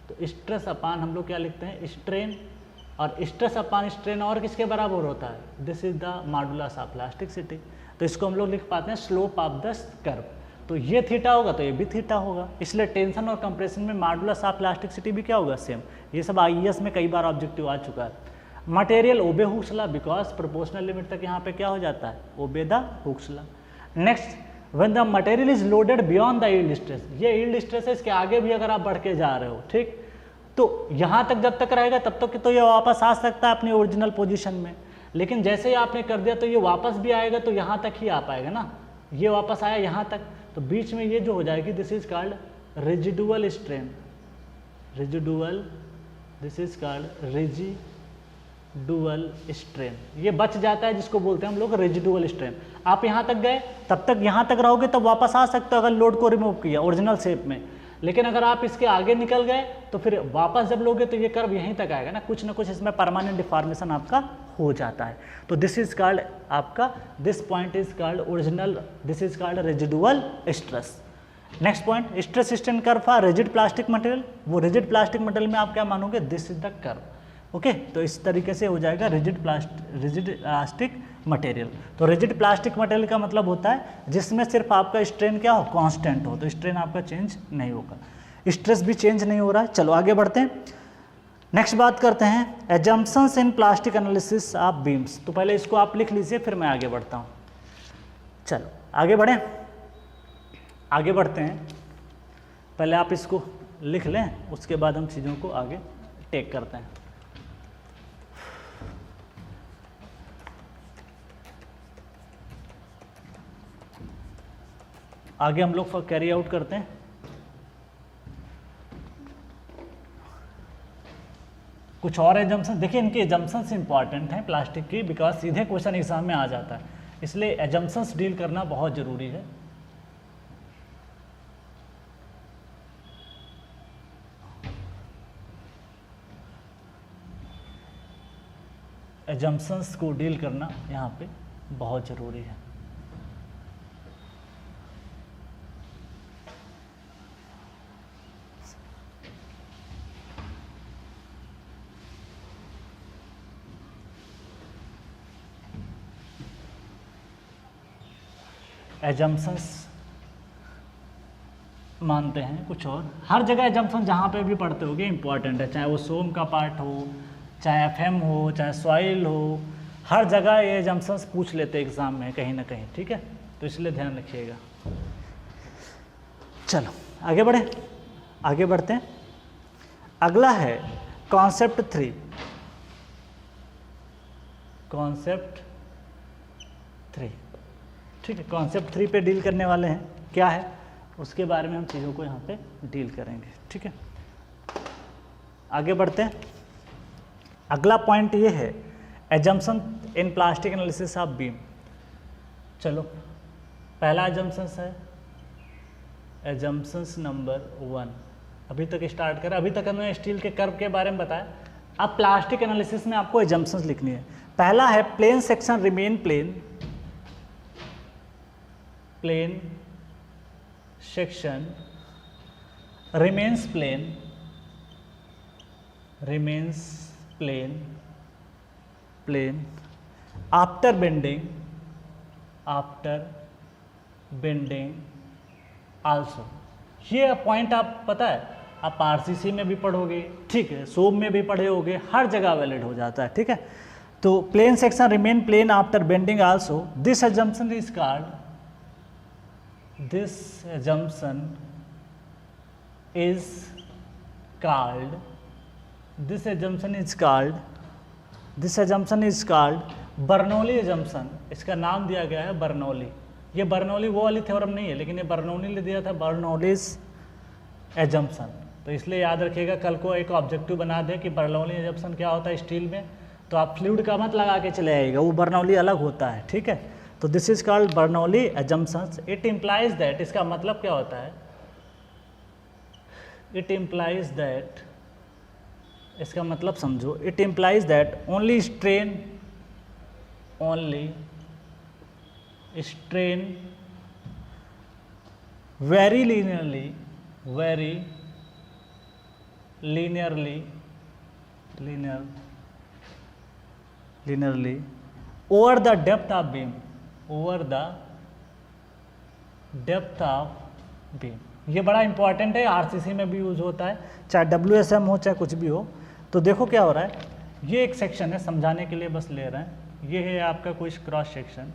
तो स्ट्रेस अपान हम लोग क्या लिखते हैं, स्ट्रेन, और स्ट्रेस अपान स्ट्रेन और किसके बराबर होता है, this is the modulus of plasticity. तो इसको हम लोग लिख पाते हैं स्लोप ऑफ द कर्व। तो ये थीटा होगा तो ये भी थीटा होगा, इसलिए टेंशन और कंप्रेशन में मॉडुलस ऑफ प्लास्टिसिटी भी क्या होगा, सेम। ये सब आईएएस में कई बार ऑब्जेक्टिव आ चुका है। Material obey Hooke's law, because proportional limit तक यहाँ पे क्या हो जाता है, obey the Hooke's law. Next, when the material is loaded beyond the yield stress, ये यील्ड स्ट्रेस है, इसके आगे भी अगर आप बढ़ के जा रहे हो, ठीक, तो यहाँ तक जब तक रहेगा तब तक तो ये वापस आ सकता है अपनी ओरिजिनल पोजीशन में, लेकिन जैसे ही आपने कर दिया तो ये वापस भी आएगा, तो यहाँ तक ही आ पाएगा ना, ये वापस आया यहाँ तक, तो बीच में ये जो हो जाएगी, this is called residual strain, residual, this is called residual strain, ये बच जाता है, जिसको बोलते हैं हम लोग रेजिडुअल स्ट्रेन। आप यहाँ तक गए, तब तक यहाँ तक रहोगे, तब वापस आ सकते हो अगर लोड को रिमूव किया ओरिजिनल शेप में, लेकिन अगर आप इसके आगे निकल गए तो फिर वापस जब लोगे तो ये कर्व यहीं तक आएगा ना कुछ इसमें परमानेंट डिफॉर्मेशन आपका हो जाता है। तो दिस इज कॉल्ड आपका, this point is called original, this is called residual stress. Next point, stress strain curve for rigid plastic material, वो रिजिड प्लास्टिक मटेरियल में आप क्या मानोगे, this is the curve. Okay, तो इस तरीके से हो जाएगा रिजिड इलास्टिक मटेरियल। तो रिजिड प्लास्टिक मटेरियल का मतलब होता है जिसमें सिर्फ आपका स्ट्रेन क्या हो, कांस्टेंट हो, तो स्ट्रेन आपका चेंज नहीं होगा, स्ट्रेस भी चेंज नहीं हो रहा है। चलो आगे बढ़ते हैं, नेक्स्ट बात करते हैं assumptions in plastic analysis of beams. तो पहले इसको आप लिख लीजिए, फिर मैं आगे बढ़ता हूँ। चलो आगे बढ़ें, आगे बढ़ते हैं, पहले आप इसको लिख लें, उसके बाद हम चीज़ों को आगे टेक करते हैं। आगे हम लोग कैरी आउट करते हैं। कुछ और एजम्पशन देखिए, इनके एजम्पशंस इंपॉर्टेंट हैं प्लास्टिक की, बिकॉज सीधे क्वेश्चन एग्जाम में आ जाता है, इसलिए एजम्पशंस डील करना बहुत ज़रूरी है। एजम्पशंस को डील करना यहाँ पे बहुत ज़रूरी है। एजम्पशंस मानते हैं कुछ और, हर जगह एजम्पशन जहाँ पे भी पढ़ते होगे इंपॉर्टेंट है, चाहे वो सोम का पार्ट हो, चाहे एफएम हो, चाहे सॉइल हो, हर जगह ये एजम्पशंस पूछ लेते हैं एग्जाम में कहीं ना कहीं, ठीक है, तो इसलिए ध्यान रखिएगा। चलो आगे बढ़े, आगे बढ़ते हैं। अगला है कॉन्सेप्ट 3, कॉन्सेप्ट 3, ठीक है, कॉन्सेप्ट 3 पे डील करने वाले हैं, क्या है उसके बारे में हम चीज़ों को यहाँ पे डील करेंगे, ठीक है। आगे बढ़ते हैं, अगला पॉइंट ये है assumption in plastic analysis of beam. चलो पहला एजम्पशंस है एजम्पशंस नंबर 1, अभी तक स्टार्ट करें, अभी तक हमने स्टील के कर्व के बारे में बताया, अब प्लास्टिक एनालिसिस में आपको एजम्पशंस लिखनी है। पहला है plane section remain plane, plane section remains plane, remains plane after bending also। ये पॉइंट आप पता है आप आरसीसी में भी पढ़ोगे, ठीक है, सोम में भी पढ़े होगे, हर जगह वैलिड हो जाता है, ठीक है। तो plane section remain plane after bending also, this assumption is called, this assumption is called Bernoulli assumption। इसका नाम दिया गया है बर्नौली। ये बर्नौली वो वाली थ्योरम नहीं है, लेकिन ये बर्नौली ने दिया था बर्नौलीज assumption। तो इसलिए याद रखिएगा, कल को एक ऑब्जेक्टिव बना दे कि बर्नौली assumption क्या होता है स्टील में, तो आप फ्लूइड का मत लगा के चले आइएगा, वो बर्नौली अलग होता है, ठीक है। तो this is called Bernoulli assumptions। It implies that, इसका मतलब क्या होता है, इट इम्प्लाइज दैट, इसका मतलब समझो, it implies that only strain very linearly over the depth of beam, ये बड़ा इंपॉर्टेंट है, आरसीसी में भी यूज होता है, चाहे WSM हो चाहे कुछ भी हो। तो देखो क्या हो रहा है, ये एक सेक्शन है, समझाने के लिए बस ले रहे हैं, ये है आपका कुछ क्रॉस सेक्शन,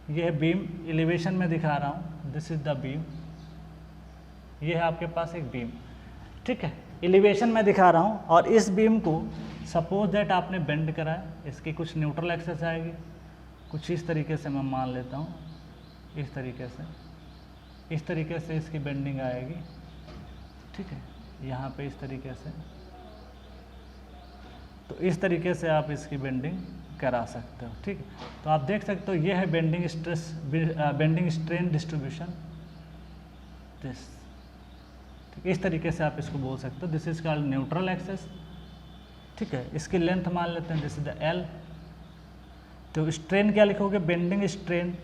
ये है बीम, एलिवेशन में दिखा रहा हूँ, दिस इज द बीम, ये है आपके पास एक बीम, ठीक है, एलिवेशन में दिखा रहा हूँ। और इस बीम को सपोज दैट आपने बेंड करा है, इसकी कुछ न्यूट्रल एक्सेस आएगी, कुछ इस तरीके से मैं मान लेता हूँ, इस तरीके से इसकी बेंडिंग आएगी, ठीक है, यहाँ पे इस तरीके से, तो इस तरीके से आप इसकी बेंडिंग करा सकते हो, ठीक है। तो आप देख सकते हो ये है बेंडिंग स्ट्रेन डिस्ट्रीब्यूशन, दिस, इस तरीके से आप इसको बोल सकते हो, this is called neutral axis, ठीक है। इसकी लेंथ मान लेते हैं, दिस इज द एल। तो स्ट्रेन क्या लिखोगे, bending strain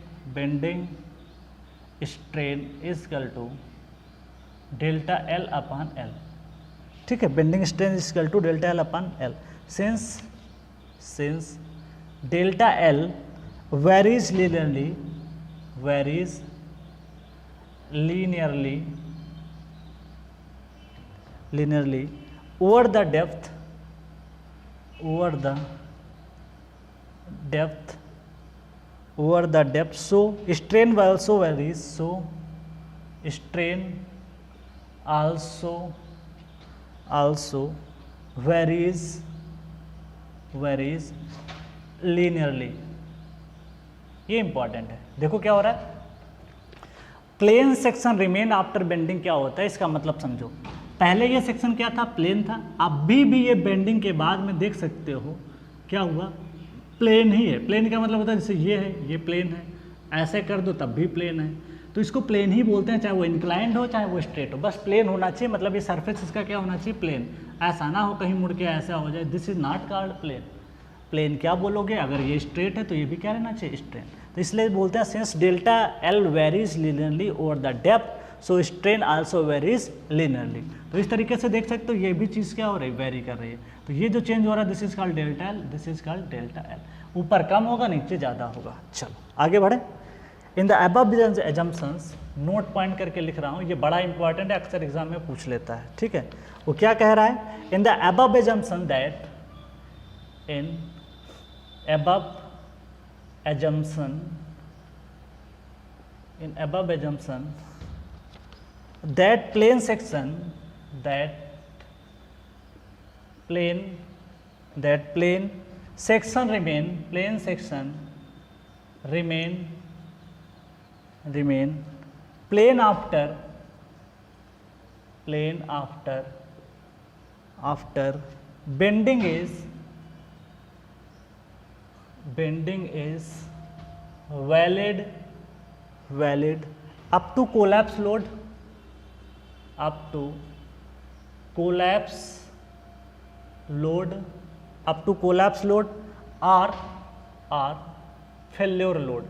is equal to delta L upon L, ठीक है, bending strain is equal to delta L upon L. since delta L varies linearly over the depth, so strain also varies, varies linearly। ये important है। देखो क्या हो रहा है, plane section remain after bending क्या होता है, इसका मतलब समझो। पहले ये सेक्शन क्या था, प्लेन था। अभी भी ये बेंडिंग के बाद में देख सकते हो क्या हुआ, प्लेन ही है। प्लेन का मतलब होता है जैसे ये है, ये प्लेन है, ऐसे कर दो तब भी प्लेन है, तो इसको प्लेन ही बोलते हैं, चाहे वो इंक्लाइंड हो चाहे वो स्ट्रेट हो, बस प्लेन होना चाहिए। मतलब ये सरफेस इसका क्या होना चाहिए, प्लेन। ऐसा ना हो कहीं मुड़ के ऐसा हो जाए, this is not called plane. Plane क्या बोलोगे, अगर ये स्ट्रेट है तो ये भी क्या रहना चाहिए, स्ट्रेट। तो इसलिए बोलते हैं since delta L varies linearly over the depth so strain also varies linearly. तो इस तरीके से देख सकते हो ये भी चीज़ क्या हो रही है, वेरी कर रही है। तो ये जो चेंज हो रहा है this is called delta L, this is called delta L. ऊपर कम होगा नीचे ज़्यादा होगा। चलो आगे बढ़े। In the above assumptions, note point करके लिख रहा हूँ, ये बड़ा इंपॉर्टेंट है, अक्सर एग्जाम में पूछ लेता है, ठीक है। वो क्या कह रहा है, in the above assumption that in above assumption that plane section remain plane after bending is valid up to collapse load or failure load।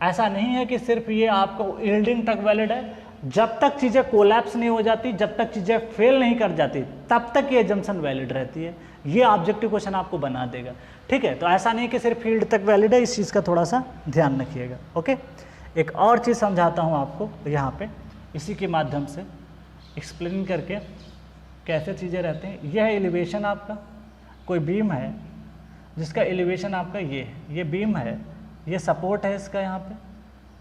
ऐसा नहीं है कि सिर्फ ये आपको यील्डिंग तक वैलिड है, जब तक चीज़ें कोलैप्स नहीं हो जाती, जब तक चीज़ें फेल नहीं कर जाती, तब तक ये एजम्पशन वैलिड रहती है। ये ऑब्जेक्टिव क्वेश्चन आपको बना देगा, ठीक है। तो ऐसा नहीं कि सिर्फ फील्ड तक वैलिड है, इस चीज़ का थोड़ा सा ध्यान रखिएगा, ओके। एक और चीज़ समझाता हूँ आपको यहाँ पे, इसी के माध्यम से एक्सप्लेन करके कैसे चीज़ें रहते हैं। यह है एलिवेशन आपका, कोई बीम है जिसका एलिवेशन आपका ये है, ये बीम है, ये सपोर्ट है इसका, यहाँ पे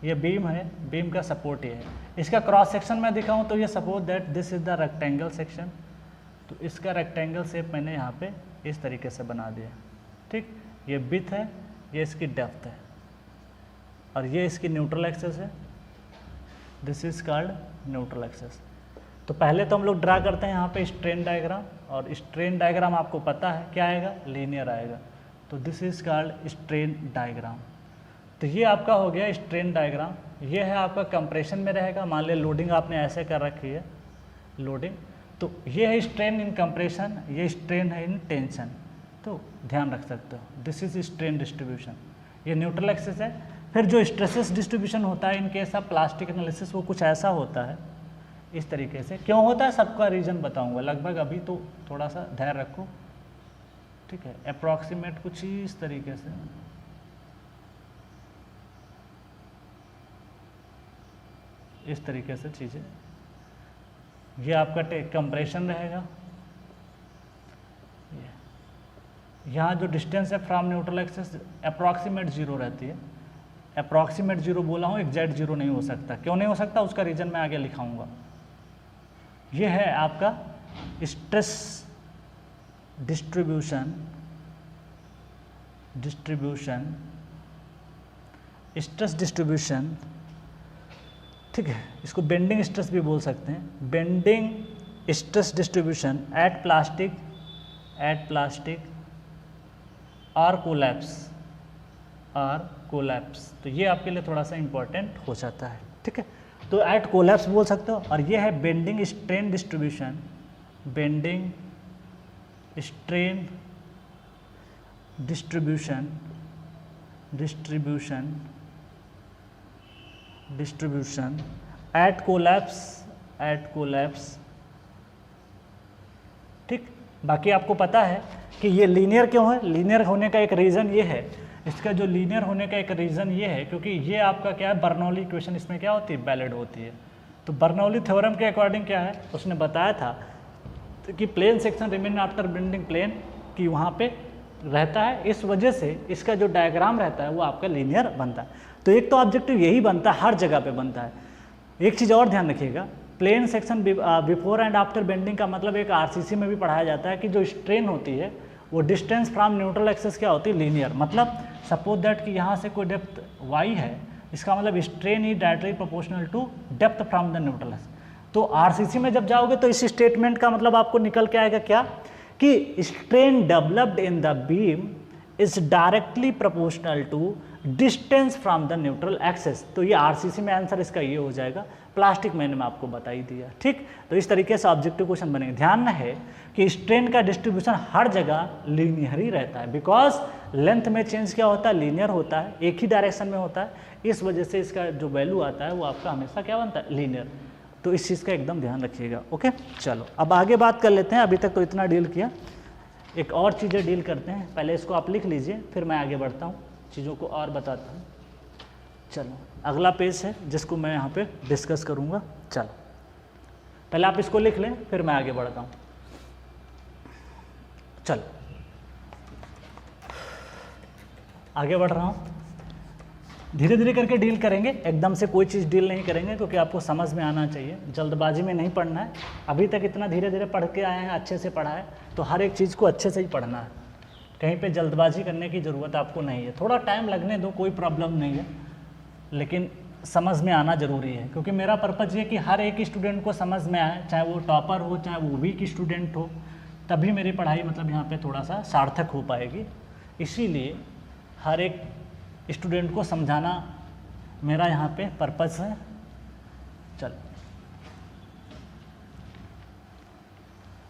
ये बीम है, बीम का सपोर्ट ये है। इसका क्रॉस सेक्शन मैं दिखाऊँ तो ये suppose that this is the rectangle section, तो इसका रेक्टेंगल शेप मैंने यहाँ पे इस तरीके से बना दिया, ठीक। ये विड्थ है, ये इसकी डेप्थ है, और ये इसकी न्यूट्रल एक्सिस है, this is called neutral axis. तो पहले तो हम लोग ड्रा करते हैं यहाँ पे स्ट्रेन डायग्राम, और स्ट्रेन डायग्राम आपको पता है क्या आएगा, लीनियर आएगा। तो this is called strain diagram. तो ये आपका हो गया स्ट्रेन डायग्राम। ये है आपका कंप्रेशन में रहेगा, मान ले लोडिंग आपने ऐसे कर रखी है, लोडिंग, तो ये है स्ट्रेन इन कंप्रेशन, ये स्ट्रेन है इन टेंशन, तो ध्यान रख सकते हो। दिस इज स्ट्रेन डिस्ट्रीब्यूशन, ये न्यूट्रल एक्सिस है। फिर जो स्ट्रेसेस डिस्ट्रीब्यूशन होता है इन केस ऑफ प्लास्टिक एनालिसिस, वो कुछ ऐसा होता है, इस तरीके से। क्यों होता है सबका रीजन बताऊंगा लगभग, अभी तो थोड़ा सा धैर्य रखो, ठीक है। अप्रॉक्सीमेट कुछ ही इस तरीके से, इस तरीके से चीज़ें। ये आपका कंप्रेशन रहेगा, यहाँ जो डिस्टेंस है from neutral axis approximate zero रहती है। अप्रॉक्सीमेट जीरो बोला हूँ, एग्जैक्ट जीरो नहीं हो सकता। क्यों नहीं हो सकता, उसका रीजन मैं आगे लिखाऊंगा। ये है आपका स्ट्रेस डिस्ट्रीब्यूशन, स्ट्रेस डिस्ट्रीब्यूशन, ठीक है। इसको बेंडिंग स्ट्रेस भी बोल सकते हैं, bending stress distribution at plastic और कोलैप्स, तो ये आपके लिए थोड़ा सा इंपॉर्टेंट हो जाता है, ठीक है। तो एट कोलैप्स बोल सकते हो। और ये है bending strain distribution, bending strain distribution at collapse, ठीक। बाकी आपको पता है कि ये लीनियर क्यों है, लीनियर होने का एक रीज़न ये है, इसका जो लीनियर होने का एक रीज़न ये है क्योंकि ये आपका क्या है, बर्नौली इक्वेशन इसमें क्या होती है, वैलिड होती है। तो बर्नौली थ्योरम के अकॉर्डिंग क्या है, उसने बताया था कि plane section remain after bending plane कि वहाँ पे रहता है, इस वजह से इसका जो डायग्राम रहता है वो आपका लीनियर बनता है। तो एक तो ऑब्जेक्टिव यही बनता है, हर जगह पे बनता है। एक चीज़ और ध्यान रखिएगा, plane section before and after bending का मतलब एक आरसीसी में भी पढ़ाया जाता है कि जो स्ट्रेन होती है वो डिस्टेंस फ्रॉम न्यूट्रल एक्सिस क्या होती है, लीनियर। मतलब सपोज दैट कि यहाँ से कोई डेप्थ y है, इसका मतलब strain is directly proportional to depth from the neutral axis. तो आरसीसी में जब जाओगे तो इस स्टेटमेंट का मतलब आपको निकल के आएगा क्या, कि strain developed in the beam is directly proportional to distance from the neutral axis. तो ये आरसीसी में आंसर इसका ये हो जाएगा, प्लास्टिक मैंने में आपको बता ही दिया। ठीक, तो इस तरीके से ऑब्जेक्टिव क्वेश्चन बनेंगे। ध्यान है कि स्ट्रेन का डिस्ट्रीब्यूशन हर जगह लीनियर ही रहता है, बिकॉज लेंथ में चेंज क्या होता है, लीनियर होता है, एक ही डायरेक्शन में होता है, इस वजह से इसका जो वैल्यू आता है वो आपका हमेशा क्या बनता है, लीनियर। तो इस चीज़ का एकदम ध्यान रखिएगा। ओके, चलो अब आगे बात कर लेते हैं। अभी तक तो इतना डील किया, एक और चीज़ें डील करते हैं। पहले इसको आप लिख लीजिए, फिर मैं आगे बढ़ता हूँ, चीज़ों को और बताता हूँ। चलो अगला पेज है जिसको मैं यहाँ पे डिस्कस करूँगा। चलो पहले आप इसको लिख लें, फिर मैं आगे बढ़ता हूँ। चलो आगे बढ़ रहा हूँ, धीरे धीरे करके डील करेंगे, एकदम से कोई चीज़ डील नहीं करेंगे क्योंकि आपको समझ में आना चाहिए, जल्दबाजी में नहीं पढ़ना है। अभी तक इतना धीरे धीरे पढ़ के आए हैं, अच्छे से पढ़ा है, तो हर एक चीज़ को अच्छे से ही पढ़ना है, कहीं पे जल्दबाजी करने की ज़रूरत आपको नहीं है। थोड़ा टाइम लगने दो, कोई प्रॉब्लम नहीं है, लेकिन समझ में आना ज़रूरी है, क्योंकि मेरा पर्पज़ ये कि हर एक स्टूडेंट को समझ में आए, चाहे वो टॉपर हो चाहे वो वीक स्टूडेंट हो, तभी मेरी पढ़ाई मतलब यहाँ पे थोड़ा सा सार्थक हो पाएगी। इसीलिए हर एक स्टूडेंट को समझाना मेरा यहाँ पे पर्पज़ है। चल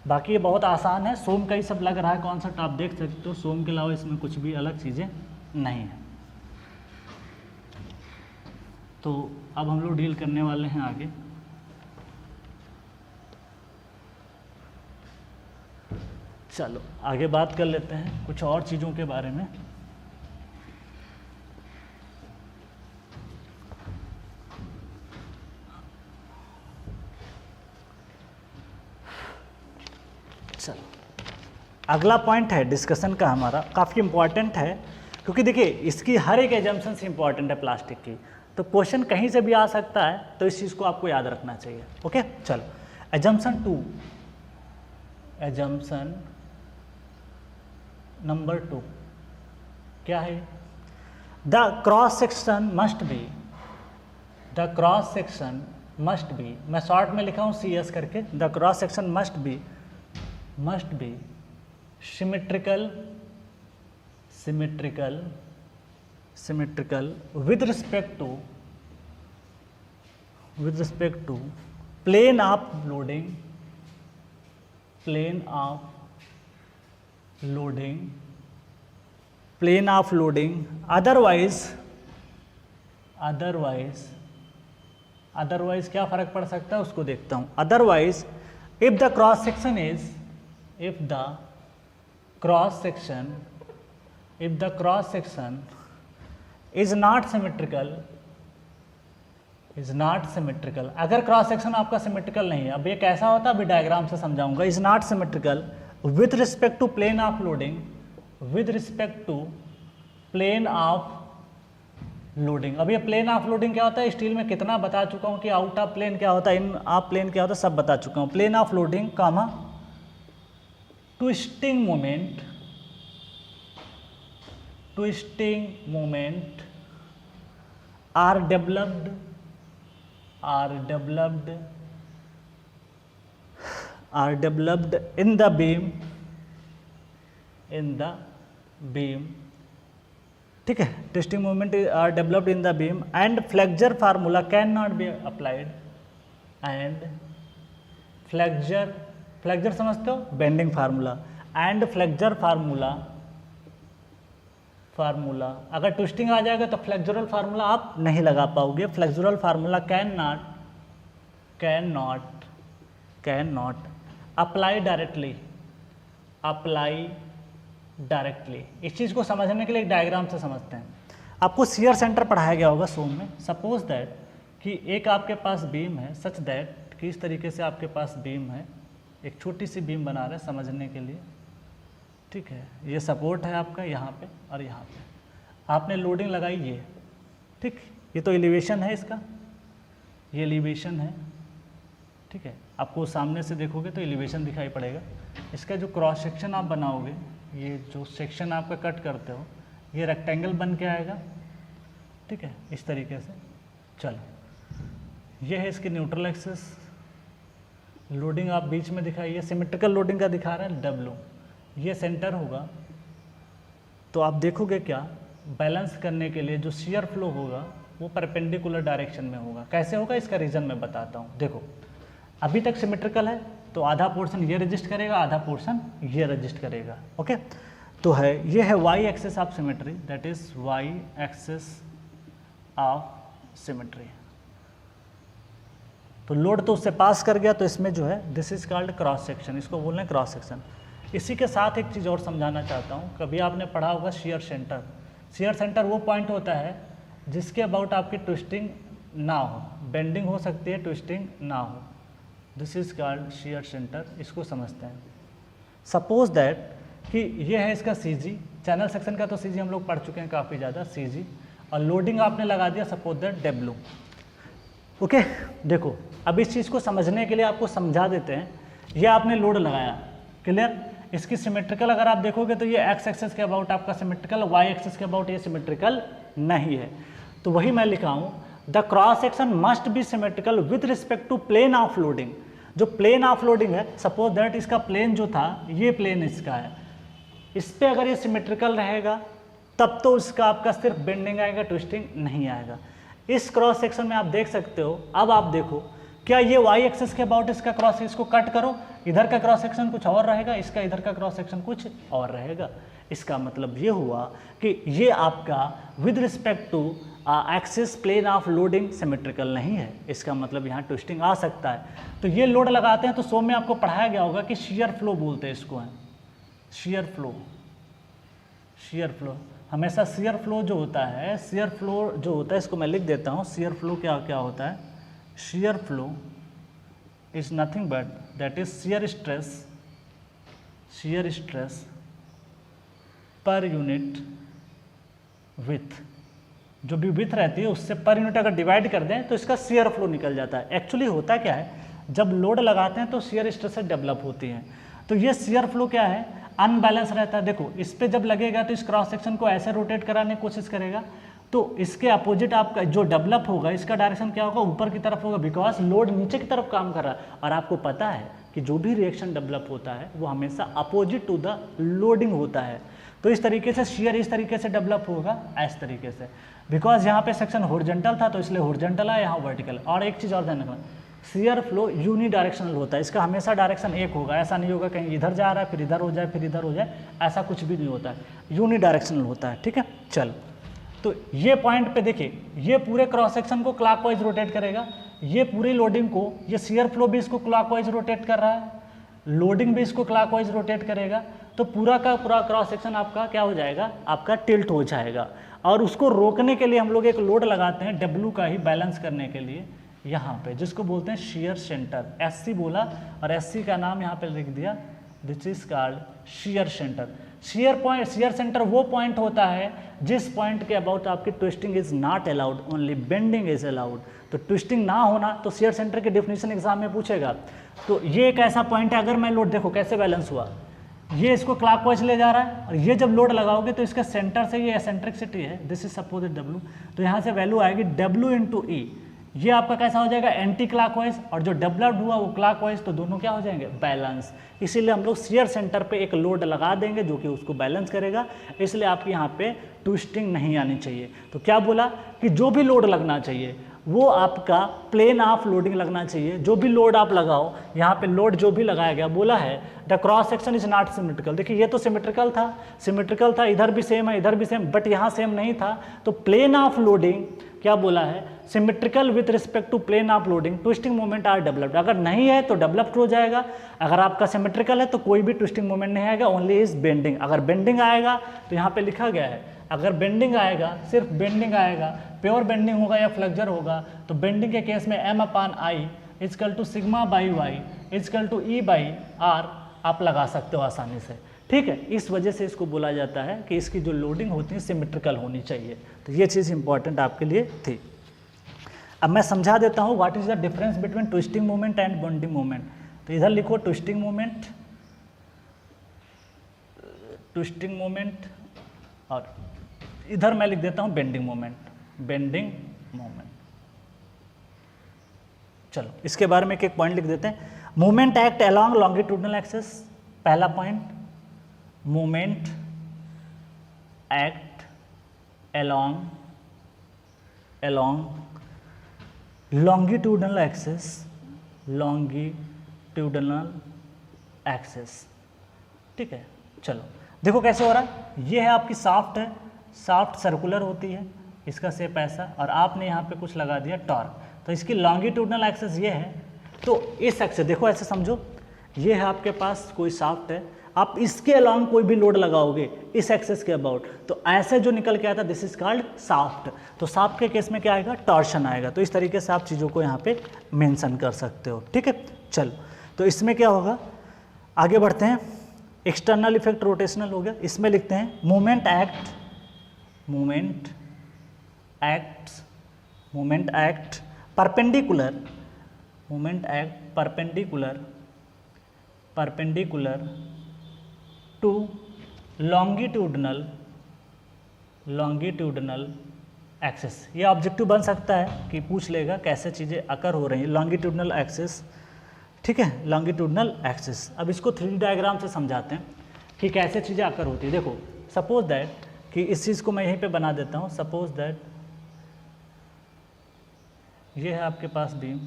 बाकी ये बहुत आसान है, सोम का ही सब लग रहा है कॉन्सेप्ट, आप देख सकते हो, सोम के अलावा इसमें कुछ भी अलग चीज़ें नहीं है। तो अब हम लोग डील करने वाले हैं आगे। चलो आगे बात कर लेते हैं कुछ और चीज़ों के बारे में। चलो अगला पॉइंट है डिस्कशन का हमारा, काफ़ी इम्पॉर्टेंट है, क्योंकि देखिए इसकी हर एक एजम्पशन से इम्पॉर्टेंट है प्लास्टिक की, तो क्वेश्चन कहीं से भी आ सकता है, तो इस चीज़ को आपको याद रखना चाहिए। ओके, चलो एजम्पशन 2, एजम्पशन नंबर 2 क्या है, the cross section must B, the cross section must B, मैं शॉर्ट में लिखा हूँ CS करके, the cross section must B symmetrical with respect to plane of loading, otherwise क्या फर्क पड़ सकता है उसको देखता हूँ। otherwise if the cross section is not symmetrical, अगर क्रॉस सेक्शन आपका सिमेट्रिकल नहीं है, अब ये कैसा होता है अभी डायग्राम से समझाऊंगा, is not symmetrical with respect to plane of loading, अब ये प्लेन ऑफ लोडिंग क्या होता है, स्टील में कितना बता चुका हूँ कि आउट ऑफ प्लेन क्या होता है, इन ऑफ प्लेन क्या होता है, सब बता चुका हूँ। Plane of loading comma twisting moment are developed in the beam, ठीक है, twisting moment are developed in the beam and flexure formula can not be applied, and flexure समझते हो, bending formula, and flexure formula अगर twisting आ जाएगा तो flexural formula आप नहीं लगा पाओगे। Flexural formula can not apply directly apply directly. इस चीज़ को समझने के लिए एक डायग्राम से समझते हैं। आपको शियर सेंटर पढ़ाया गया होगा सोम में। सपोज दैट कि एक आपके पास बीम है, सच दैट कि इस तरीके से आपके पास बीम है, एक छोटी सी बीम बना रहे हैं समझने के लिए, ठीक है। ये सपोर्ट है आपका यहाँ पे और यहाँ पे आपने लोडिंग लगाई ये, ठीक। ये तो एलिवेशन है इसका, ये एलिवेशन है, ठीक है। आपको सामने से देखोगे तो एलिवेशन दिखाई पड़ेगा। इसका जो क्रॉस सेक्शन आप बनाओगे, ये जो सेक्शन आपका कट करते हो, ये रेक्टेंगल बन के आएगा, ठीक है, इस तरीके से। चलो, ये है इसकी न्यूट्रल एक्सिस। लोडिंग आप बीच में दिखाइए, सिमेट्रिकल लोडिंग का दिखा रहा है W। ये सेंटर होगा, तो आप देखोगे क्या, बैलेंस करने के लिए जो शियर फ्लो होगा वो परपेंडिकुलर डायरेक्शन में होगा। कैसे होगा इसका रीज़न मैं बताता हूँ। देखो, अभी तक सिमेट्रिकल है तो आधा पोर्शन ये रजिस्ट करेगा, आधा पोर्शन ये रजिस्ट करेगा, ओके। तो है, ये है Y axis of symmetry, that is Y axis of symmetry. तो लोड तो उससे पास कर गया, तो इसमें जो है this is called cross section, इसको बोल रहे हैं क्रॉस सेक्शन। इसी के साथ एक चीज़ और समझाना चाहता हूँ। कभी आपने पढ़ा होगा शियर सेंटर। शियर सेंटर वो पॉइंट होता है जिसके अबाउट आपकी ट्विस्टिंग ना हो, बेंडिंग हो सकती है, ट्विस्टिंग ना हो। This is called shear centre. इसको समझते हैं। सपोज दैट कि ये है इसका CG, चैनल सेक्शन का तो CG हम लोग पढ़ चुके हैं काफ़ी ज़्यादा, CG, और लोडिंग आपने लगा दिया सपोज दैट W, ओके। देखो, अब इस चीज़ को समझने के लिए आपको समझा देते हैं। ये आपने लोड लगाया, क्लियर। इसकी सिमेट्रिकल अगर आप देखोगे तो ये एक्स एक्सिस के अबाउट आपका सिमेट्रिकल, वाई एक्सिस के अबाउट ये सिमेट्रिकल नहीं है। तो वही मैं लिखा हूँ, the cross section must be symmetrical with respect to plane of loading. जो प्लेन ऑफ लोडिंग है, सपोज दैट इसका प्लेन जो था, ये प्लेन इसका है, इस पे अगर ये सिमेट्रिकल रहेगा तब तो इसका आपका सिर्फ बेंडिंग आएगा, ट्विस्टिंग नहीं आएगा। इस क्रॉस सेक्शन में आप देख सकते हो। अब आप देखो, क्या ये वाई एक्सिस के अबाउट इसका क्रॉस, इसको कट करो, इधर का क्रॉस सेक्शन कुछ और रहेगा, इसका इधर का क्रॉस सेक्शन कुछ और रहेगा। इसका मतलब ये हुआ कि ये आपका with respect to axis plane of loading symmetrical नहीं है। इसका मतलब यहाँ ट्विस्टिंग आ सकता है। तो ये लोड लगाते हैं तो सो में आपको पढ़ाया गया होगा कि शियर फ्लो बोलते हैं इसको, है शियर फ्लो। शियर फ्लो हमेशा, शियर फ्लो जो होता है, शियर फ्लो जो होता है, इसको मैं लिख देता हूँ। शियर फ्लो क्या क्या होता है? Shear flow is nothing but that is shear stress per unit with. जो भी विथ रहती है उससे पर यूनिट अगर डिवाइड कर दें तो इसका शियर फ्लो निकल जाता है। एक्चुअली होता क्या है, जब लोड लगाते हैं तो शियर स्ट्रेस डेवलप होती हैं। तो ये शियर फ्लो क्या है, अनबैलेंस रहता है। देखो, इस पे जब लगेगा तो इस क्रॉस सेक्शन को ऐसे रोटेट कराने की कोशिश करेगा, तो इसके अपोजिट आपका जो डेवलप होगा, इसका डायरेक्शन क्या होगा, ऊपर की तरफ होगा, बिकॉज लोड नीचे की तरफ काम कर रहा है। और आपको पता है कि जो भी रिएक्शन डेवलप होता है वो हमेशा अपोजिट टू द लोडिंग होता है। तो इस तरीके से शियर इस तरीके से डेवलप होगा, इस तरीके से, बिकॉज यहाँ पे सेक्शन हॉरिजॉन्टल था तो इसलिए हॉरिजॉन्टल है, यहाँ वर्टिकल। और एक चीज़ और ध्यान रखना, शियर फ्लो यूनी डायरेक्शनल होता है। इसका हमेशा डायरेक्शन एक होगा, ऐसा नहीं होगा कहीं इधर जा रहा है फिर इधर हो जाए फिर इधर हो जाए, ऐसा कुछ भी नहीं होता है, यूनी डायरेक्शनल होता है। ठीक है, चल, तो ये पॉइंट पे देखिए, ये पूरे क्रॉस सेक्शन को क्लॉकवाइज रोटेट करेगा, ये पूरी लोडिंग को, ये शियर फ्लो भी इसको क्लॉकवाइज रोटेट कर रहा है, लोडिंग भी इसको क्लॉकवाइज रोटेट करेगा। तो पूरा का पूरा क्रॉस सेक्शन आपका क्या हो जाएगा, आपका टिल्ट हो जाएगा। और उसको रोकने के लिए हम लोग एक लोड लगाते हैं डब्ल्यू का ही, बैलेंस करने के लिए यहाँ पे, जिसको बोलते हैं शियर सेंटर। SC बोला और SC का नाम यहाँ पे लिख दिया, this is called shear centre. Shear point, shear centre वो पॉइंट होता है जिस पॉइंट के अबाउट आपकी twisting is not allowed, only bending is allowed. तो ट्विस्टिंग ना होना तो शियर सेंटर की डेफिनेशन एग्जाम में पूछेगा। तो ये एक ऐसा पॉइंट है, अगर मैं लोड, देखो कैसे बैलेंस हुआ, ये इसको क्लॉकवाइज ले जा रहा है और ये जब लोड लगाओगे तो इसके सेंटर से ये एसेंट्रिसिटी है, दिस इज सपोज W, तो यहाँ से वैल्यू आएगी W इंटू E। ये आपका कैसा हो जाएगा, एंटी क्लॉकवाइज, और जो डेवलप्ड हुआ वो क्लॉकवाइज, तो दोनों क्या हो जाएंगे, बैलेंस। इसीलिए हम लोग शियर सेंटर पे एक लोड लगा देंगे जो कि उसको बैलेंस करेगा, इसलिए आपके यहाँ पे ट्विस्टिंग नहीं आनी चाहिए। तो क्या बोला कि जो भी लोड लगना चाहिए वो आपका प्लेन ऑफ लोडिंग लगना चाहिए। जो भी लोड आप लगाओ, यहाँ पे लोड जो भी लगाया गया, बोला है the cross section is not symmetrical. देखिए ये तो सिमेट्रिकल था, इधर भी सेम है, इधर भी सेम, बट यहाँ सेम नहीं था। तो प्लेन ऑफ लोडिंग क्या बोला है, symmetrical with respect to plane of loading twisting moment are developed. अगर नहीं है तो डेवलप्ड हो जाएगा, अगर आपका सिमेट्रिकल है तो कोई भी ट्विस्टिंग मोमेंट नहीं आएगा, ओनली इज बेंडिंग। अगर बेंडिंग आएगा तो यहाँ पे लिखा गया है, अगर बेंडिंग आएगा, सिर्फ बेंडिंग आएगा, प्योर बेंडिंग होगा या फ्लेक्चर होगा, तो बेंडिंग के केस में m/i equal to sigma by Y equal to E by R आप लगा सकते हो आसानी से, ठीक है। इस वजह से इसको बोला जाता है कि इसकी जो लोडिंग होती है सिमेट्रिकल होनी चाहिए। तो ये चीज़ इंपॉर्टेंट आपके लिए थी। अब मैं समझा देता हूँ what is the difference between twisting moment and bending moment. तो इधर लिखो ट्विस्टिंग मोमेंट, ट्विस्टिंग मोमेंट, और इधर मैं लिख देता हूँ बेंडिंग मोमेंट, बेंडिंग मोमेंट। चलो इसके बारे में एक पॉइंट लिख देते हैं। Moment act along longitudinal axis, पहला point, moment act along longitudinal axis, longitudinal axis, ठीक है। चलो देखो कैसे हो रहा है, ये है आपकी शाफ्ट है, शाफ्ट सर्कुलर होती है, इसका शेप ऐसा, और आपने यहाँ पे कुछ लगा दिया टॉर्क, तो इसकी लॉन्गिट्यूडनल एक्सिस ये है। तो इस एक्सिस देखो ऐसे समझो, ये है आपके पास कोई शाफ्ट है, आप इसके अलॉन्ग कोई भी लोड लगाओगे इस एक्सिस के अबाउट, तो ऐसे जो निकल के आता दिस इज कॉल्ड शाफ्ट। तो शाफ्ट के केस में क्या आएगा, टॉर्शन आएगा। तो इस तरीके से आप चीज़ों को यहाँ पे मेंशन कर सकते हो, ठीक है। चलो तो इसमें क्या होगा, आगे बढ़ते हैं। एक्सटर्नल इफेक्ट रोटेशनल हो गया, इसमें लिखते हैं moment act perpendicular, moment act perpendicular to longitudinal axis. ये ऑब्जेक्टिव बन सकता है कि पूछ लेगा कैसे चीज़ें अकर हो रही हैं, लॉन्गिट्यूडनल एक्सिस, ठीक है, लॉन्गिट्यूडनल एक्सिस। अब इसको 3D डायग्राम से समझाते हैं कि कैसे चीज़ें अकर होती है। देखो सपोज दैट कि इस चीज़ को मैं यहीं पे बना देता हूँ, सपोज दैट ये है आपके पास बीम,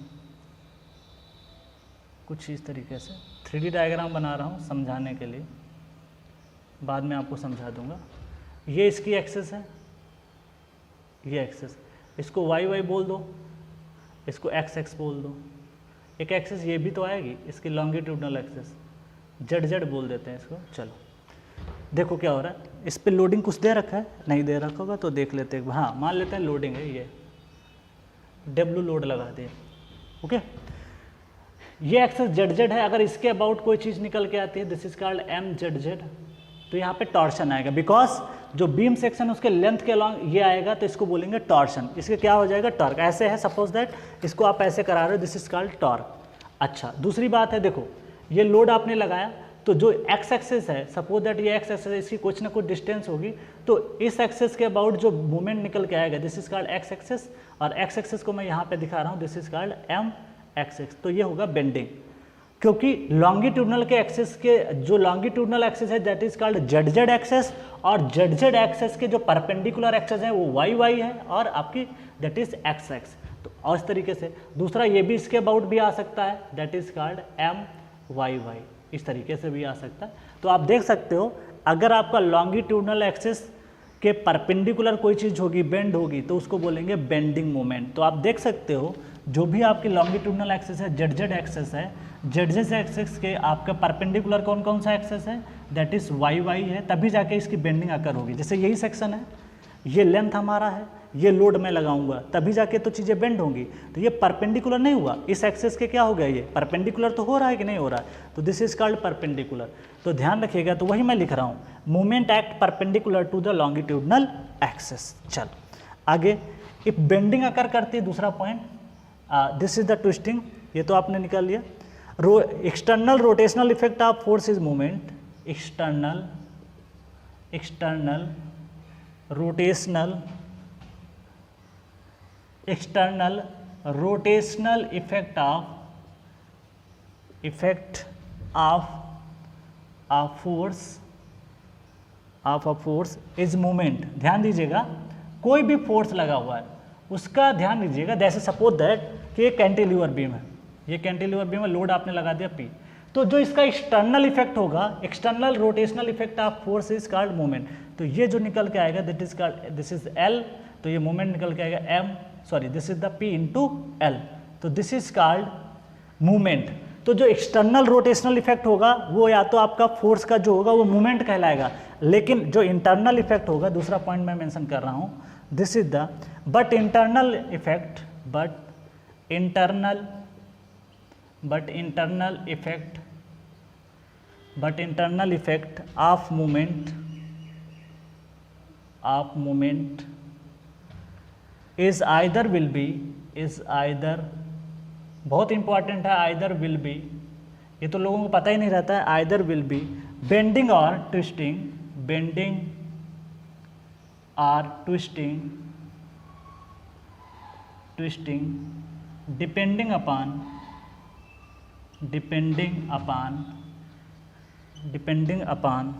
कुछ इस तरीके से 3D डायग्राम बना रहा हूँ समझाने के लिए, बाद में आपको समझा दूंगा। ये इसकी एक्सिस है, ये एक्सिस, इसको वाई वाई बोल दो, इसको एक्स एक्स बोल दो। एक एक्सिस ये भी तो आएगी, इसकी लॉन्गिट्यूडनल एक्सिस, जेड जेड बोल देते हैं इसको। चलो देखो क्या हो रहा है, इस पे लोडिंग कुछ दे रखा है, नहीं दे रखा होगा तो देख लेते हैं। हाँ मान लेते हैं लोडिंग है, ये डब्ल्यू लोड लगा दिए, ओके। ये एक्सेस जेड जेड है, अगर इसके अबाउट कोई चीज़ निकल के आती है this is called M Z Z, तो यहाँ पे टॉर्शन आएगा, बिकॉज जो बीम सेक्शन उसके लेंथ के अलॉन्ग ये आएगा तो इसको बोलेंगे टॉर्शन, इसके क्या हो जाएगा टॉर्क। ऐसे है सपोज दैट, इसको आप ऐसे करा रहे हो, दिस इज कॉल्ड टॉर्क। अच्छा दूसरी बात है, देखो ये लोड आपने लगाया तो जो एक्स एक्सिस है, सपोज दैट ये एक्स एक्सिस है, इसकी कुछ ना कुछ डिस्टेंस होगी, तो इस एक्सिस के अबाउट जो मूवमेंट निकल के आएगा this is called X axis, और एक्स एक्सिस को मैं यहाँ पे दिखा रहा हूँ, this is called M axis. तो ये होगा बेंडिंग, क्योंकि लॉन्गिट्यूडनल के एक्सिस के जो लॉन्गिट्यूडनल एक्सिस है that is called Z Z axis, और जेड जेड एक्सिस के जो परपेंडिकुलर एक्सिस है वो वाई वाई है, और आपकी दैट इज एक्स एक्स। तो और इस तरीके से दूसरा ये भी इसके अबाउट भी आ सकता है, that is called M Y Y, इस तरीके से भी आ सकता है। तो आप देख सकते हो अगर आपका लॉन्गिट्यूडनल एक्सिस के परपेंडिकुलर कोई चीज़ होगी, बेंड होगी, तो उसको बोलेंगे बेंडिंग मोमेंट। तो आप देख सकते हो जो भी आपकी लॉन्गिट्यूडनल एक्सिस है, जेड जेड एक्सिस है, जेड जेड एक्सिस के आपका परपेंडिकुलर कौन कौन सा एक्सिस है, दैट इज वाई वाई है, तभी जाके इसकी बेंडिंग आकर होगी। जैसे यही सेक्शन है, ये लेंथ हमारा है, ये लोड मैं लगाऊंगा तभी जाके तो चीज़ें बेंड होंगी। तो ये परपेंडिकुलर नहीं हुआ, इस एक्सिस के क्या हो गया, ये परपेंडिकुलर तो हो रहा है कि नहीं हो रहा है, तो दिस इज कॉल्ड परपेंडिकुलर। तो ध्यान रखिएगा, तो वही मैं लिख रहा हूँ, movement act perpendicular to the longitudinal axis. चल आगे, इफ बेंडिंग अकर करती है, दूसरा point, this is the twisting, ये तो आपने निकाल लिया। External rotational effect of force is movement, external rotational effect of a force is movement. ध्यान दीजिएगा, कोई भी फोर्स लगा हुआ है उसका ध्यान दीजिएगा। जैसे सपोज दैट कि ये कैंटिलीवर बीम है, ये कैंटिलीवर बीम है, लोड आपने लगा दिया P, तो जो इसका एक्सटर्नल इफेक्ट होगा, external rotational effect of force is called movement. तो ये जो निकल के आएगा दिस इज L, तो ये मोमेंट निकल के आएगा this is the P into L, तो दिस इज कॉल्ड मूवमेंट। तो जो एक्सटर्नल रोटेशनल इफेक्ट होगा वो या तो आपका फोर्स का जो होगा वो मूवमेंट कहलाएगा, लेकिन जो इंटरनल इफेक्ट होगा, दूसरा पॉइंट मैं मेंशन कर रहा हूँ, this is the but internal effect of movement is either will be, बहुत इंपॉर्टेंट है, आइदर विल बी, ये तो लोगों को पता ही नहीं रहता है, आइदर विल बी बेंडिंग और twisting, depending upon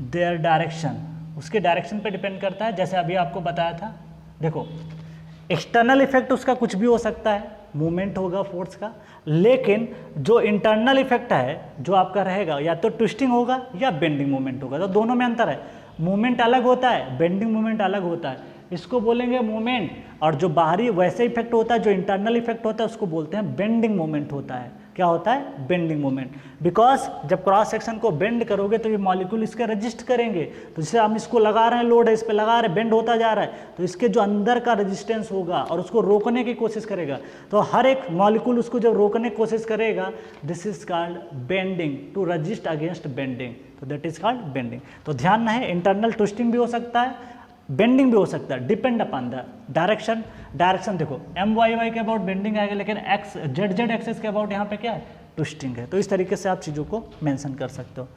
their direction, उसके डायरेक्शन पे डिपेंड करता है। जैसे अभी आपको बताया था, देखो एक्सटर्नल इफेक्ट उसका कुछ भी हो सकता है, मूवमेंट होगा फोर्स का, लेकिन जो इंटरनल इफेक्ट है जो आपका रहेगा या तो ट्विस्टिंग होगा या बेंडिंग मूवमेंट होगा, तो दोनों में अंतर है। मूवमेंट अलग होता है, बेंडिंग मूवमेंट अलग होता है, इसको बोलेंगे मूवमेंट, और जो बाहरी वैसे इफेक्ट होता है, जो इंटरनल इफेक्ट होता है, उसको बोलते हैं बेंडिंग मूवमेंट होता है। क्या होता है? Bending movement. बिकॉज जब क्रॉस सेक्शन को बेंड करोगे तो ये मॉलिक्यूल इसके रजिस्ट करेंगे, तो जैसे हम इसको लगा रहे हैं, लोड है इस पे लगा रहे हैं, बेंड होता जा रहा है, तो इसके जो अंदर का रेजिस्टेंस होगा और उसको रोकने की कोशिश करेगा, तो हर एक मॉलिक्यूल उसको जब रोकने की कोशिश करेगा, this is called bending, to resist against bending, तो दैट इज कॉल्ड बेंडिंग। तो ध्यान रहे, इंटरनल ट्विस्टिंग भी हो सकता है, बेंडिंग भी हो सकता है, depend upon the direction. Direction देखो MYY के अबाउट बेंडिंग आएगा, लेकिन ZZ एक्सेस के अबाउट यहाँ पे क्या है? ट्विस्टिंग है। तो इस तरीके से आप चीज़ों को मेंशन कर सकते हो।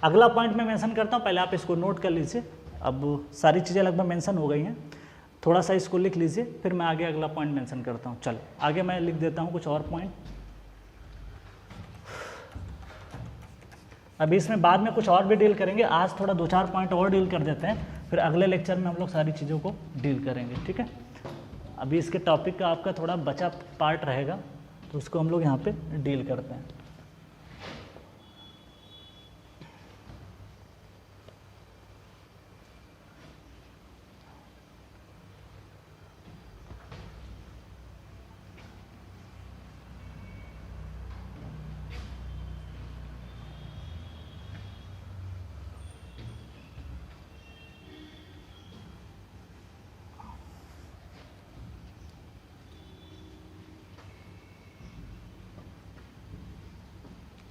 अगला पॉइंट मैं मेंशन करता हूँ, पहले आप इसको नोट कर लीजिए। अब सारी चीज़ें लगभग मेंशन हो गई हैं, थोड़ा सा इसको लिख लीजिए, फिर मैं आगे अगला पॉइंट मेंशन करता हूँ। चलो आगे मैं लिख देता हूँ कुछ और पॉइंट, अभी इसमें बाद में कुछ और भी डील करेंगे, आज थोड़ा 2-4 पॉइंट और डील कर देते हैं, फिर अगले लेक्चर में हम लोग सारी चीज़ों को डील करेंगे, ठीक है। अभी इसके टॉपिक का आपका थोड़ा बचा पार्ट रहेगा, तो उसको हम लोग यहाँ पे डील करते हैं।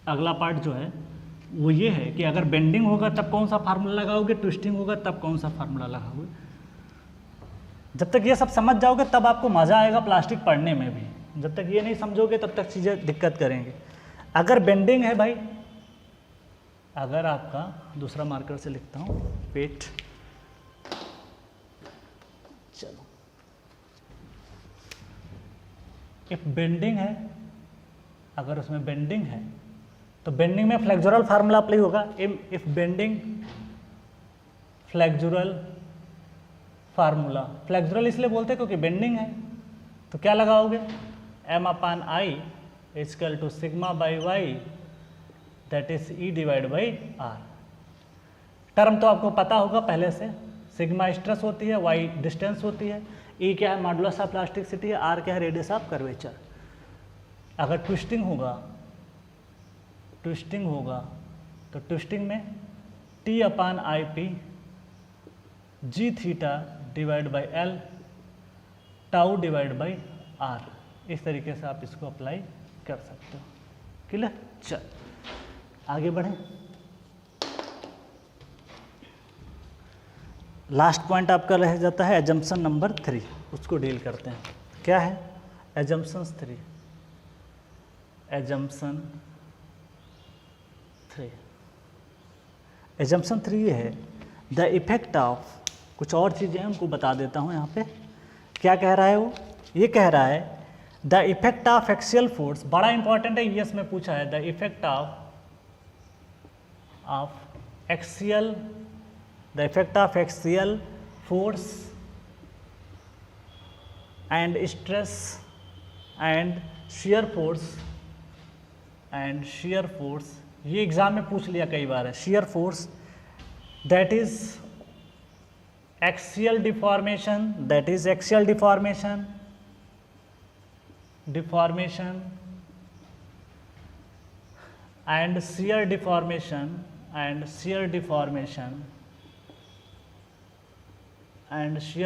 अगला पार्ट जो है वो ये है कि अगर बेंडिंग होगा तब कौन सा फार्मूला लगाओगे, ट्विस्टिंग होगा तब कौन सा फार्मूला लगाओगे। जब तक ये सब समझ जाओगे तब आपको मज़ा आएगा प्लास्टिक पढ़ने में भी, जब तक ये नहीं समझोगे तब तक चीज़ें दिक्कत करेंगे। अगर बेंडिंग है भाई, अगर आपका दूसरा मार्कर से लिखता हूँ, वेट, चलो, इफ बेंडिंग है, अगर उसमें बेंडिंग है तो बेंडिंग में फ्लेक्सुरल फार्मूला अप्लाई होगा। If bending flexural formula, flexural इसलिए बोलते हैं क्योंकि बेंडिंग है, तो क्या लगाओगे? M/I equal to sigma by Y, that is E divide by R। Term तो आपको पता होगा पहले से, सिग्मा स्ट्रेस होती है, वाई डिस्टेंस होती है, E क्या है? मॉडुलस ऑफ प्लास्टिसिटी है, R क्या है? Radius of curvature. अगर ट्विस्टिंग होगा तो ट्विस्टिंग में T/IP G theta divide by L tau divide by R, इस तरीके से आप इसको अप्लाई कर सकते हो। क्लियर? चल आगे बढ़ें। लास्ट पॉइंट आपका रह जाता है एजम्पशन नंबर 3, उसको डील करते हैं। क्या है? एजम्पशंस 3। एजम्पशन 3 ये है, द इफेक्ट ऑफ, कुछ और चीज़ें उनको बता देता हूँ यहाँ पे। क्या कह रहा है वो? ये कह रहा है the effect of axial force, बड़ा इंपॉर्टेंट है, ईएस में पूछा है, the effect of axial force and stress and shear force, ये एग्जाम में पूछ लिया कई बार है। shear force that is axial deformation, that is axial deformation and shear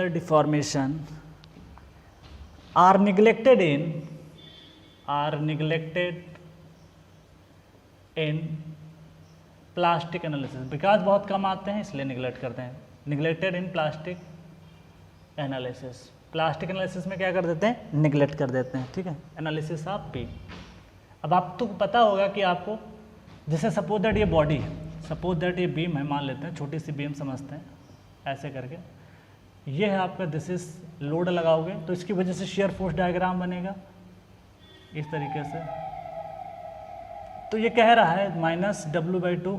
deformation are neglected in plastic analysis. Because बहुत कम आते हैं इसलिए निगलेक्ट करते हैं। निगलेक्टेड इन प्लास्टिक एनालिसिस, प्लास्टिक एनालिसिस में क्या कर देते हैं, निगलेक्ट कर देते हैं। ठीक है, एनालिसिस ऑफ पी। अब आपको पता होगा कि आपको, जैसे सपोज दैट ये बॉडी है, सपोज दैट ये बीम है, मान लेते हैं छोटी सी बीम समझते हैं, ऐसे करके ये है आपका, दिस इज लोड लगाओगे तो इसकी वजह से शेयर फोर्स डायग्राम बनेगा इस तरीके से। तो ये कह रहा है माइनस W/2,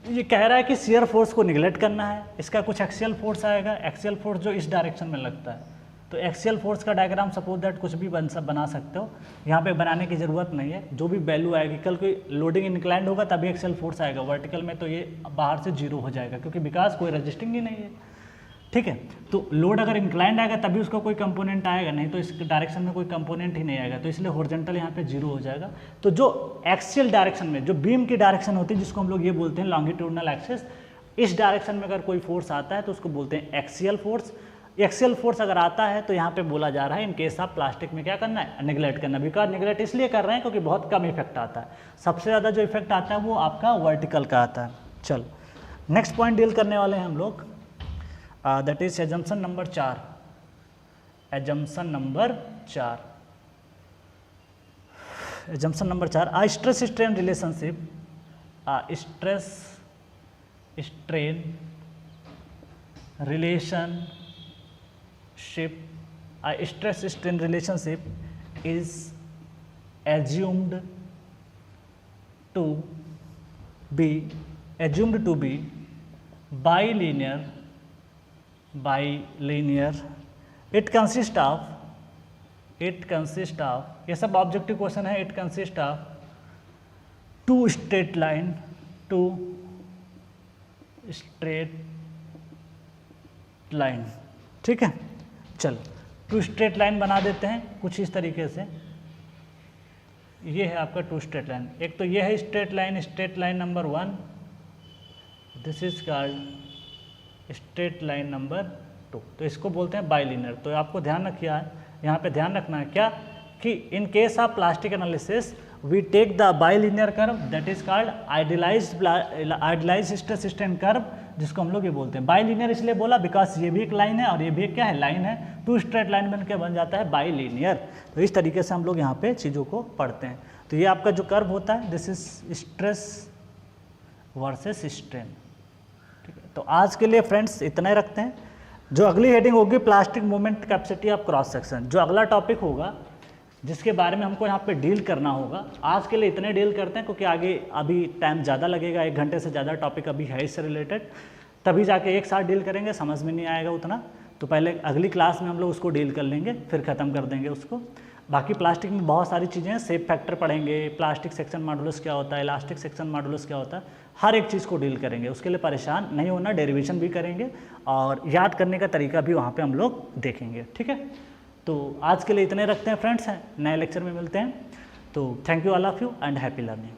ये कह रहा है कि शेयर फोर्स को निगलेक्ट करना है। इसका कुछ एक्सियल फोर्स आएगा, एक्सियल फोर्स जो इस डायरेक्शन में लगता है। तो एक्सियल फोर्स का डायग्राम सपोज दैट कुछ भी बना सकते हो, यहाँ पे बनाने की ज़रूरत नहीं है। जो भी वैल्यू आएगी, कल कोई लोडिंग इंक्लाइंड होगा तभी एक्सियल फोर्स आएगा, वर्टिकल में तो ये बाहर से 0 हो जाएगा, क्योंकि बिकॉज कोई रजिस्टिंग ही नहीं है। ठीक है, तो लोड अगर इंक्लाइंड आएगा तभी उसका कोई कंपोनेंट आएगा, नहीं तो इस डायरेक्शन में कोई कंपोनेंट ही नहीं आएगा, तो इसलिए हॉरिजॉन्टल यहाँ पे 0 हो जाएगा। तो जो एक्सियल डायरेक्शन में, जो बीम की डायरेक्शन होती है, जिसको हम लोग ये बोलते हैं लॉन्गिट्यूडनल एक्सिस, इस डायरेक्शन में अगर कोई फोर्स आता है तो उसको बोलते हैं एक्सियल फोर्स। एक्सियल फोर्स अगर आता है तो यहाँ पे बोला जा रहा है इन केस ऑफ प्लास्टिक में क्या करना है, निगलेक्ट करना। बिकॉज निगलेक्ट इसलिए कर रहे हैं क्योंकि बहुत कम इफेक्ट आता है, सबसे ज़्यादा जो इफेक्ट आता है वो आपका वर्टिकल का आता है। चलो नेक्स्ट पॉइंट डील करने वाले हैं हम लोग, that is assumption number 4। Assumption number 4, a stress strain relationship, stress strain relationship is assumed to be bilinear. It consists of, ये सब ऑब्जेक्टिव क्वेश्चन है। It consist of two straight line. ठीक है, चलो टू स्ट्रेट लाइन बना देते हैं कुछ इस तरीके से। ये है आपका टू स्ट्रेट लाइन। एक तो ये है straight line number 1, this is called straight line number 2। तो इसको बोलते हैं बाइलिनियर। तो आपको ध्यान रखिए, यहाँ पे ध्यान रखना है क्या, कि in case of plastic analysis we take the bilinear curve, that is called idealised stress strain curve, जिसको हम लोग ये बोलते हैं। बाइलिनियर इसलिए बोला बिकॉज ये भी एक लाइन है और ये भी एक क्या है, लाइन है। टू स्ट्रेट लाइन बन के बन जाता है बाइलिनियर। तो इस तरीके से हम लोग यहाँ पे चीज़ों को पढ़ते हैं। तो ये आपका जो कर्व होता है, this is stress versus strain. ठीक है, तो आज के लिए फ्रेंड्स इतना ही रखते हैं। जो अगली हेडिंग होगी plastic moment capacity of cross section, जो अगला टॉपिक होगा जिसके बारे में हमको यहाँ पे डील करना होगा। आज के लिए इतने डील करते हैं क्योंकि आगे अभी टाइम ज़्यादा लगेगा, 1 घंटे से ज़्यादा टॉपिक अभी है इससे रिलेटेड, तभी जाके एक साथ डील करेंगे, समझ में नहीं आएगा उतना। तो पहले अगली क्लास में हम लोग उसको डील कर लेंगे, फिर ख़त्म कर देंगे उसको। बाकी प्लास्टिक में बहुत सारी चीज़ें हैं, शेप फैक्टर पढ़ेंगे, प्लास्टिक सेक्शन मॉडुलस क्या होता है, इलास्टिक सेक्शन मॉडुलस क्या होता है, हर एक चीज़ को डील करेंगे। उसके लिए परेशान नहीं होना, डेरिवेशन भी करेंगे और याद करने का तरीका भी वहाँ पे हम लोग देखेंगे। ठीक है, तो आज के लिए इतने रखते हैं फ्रेंड्स, हैं नए लेक्चर में मिलते हैं। तो thank you all of you and happy learning.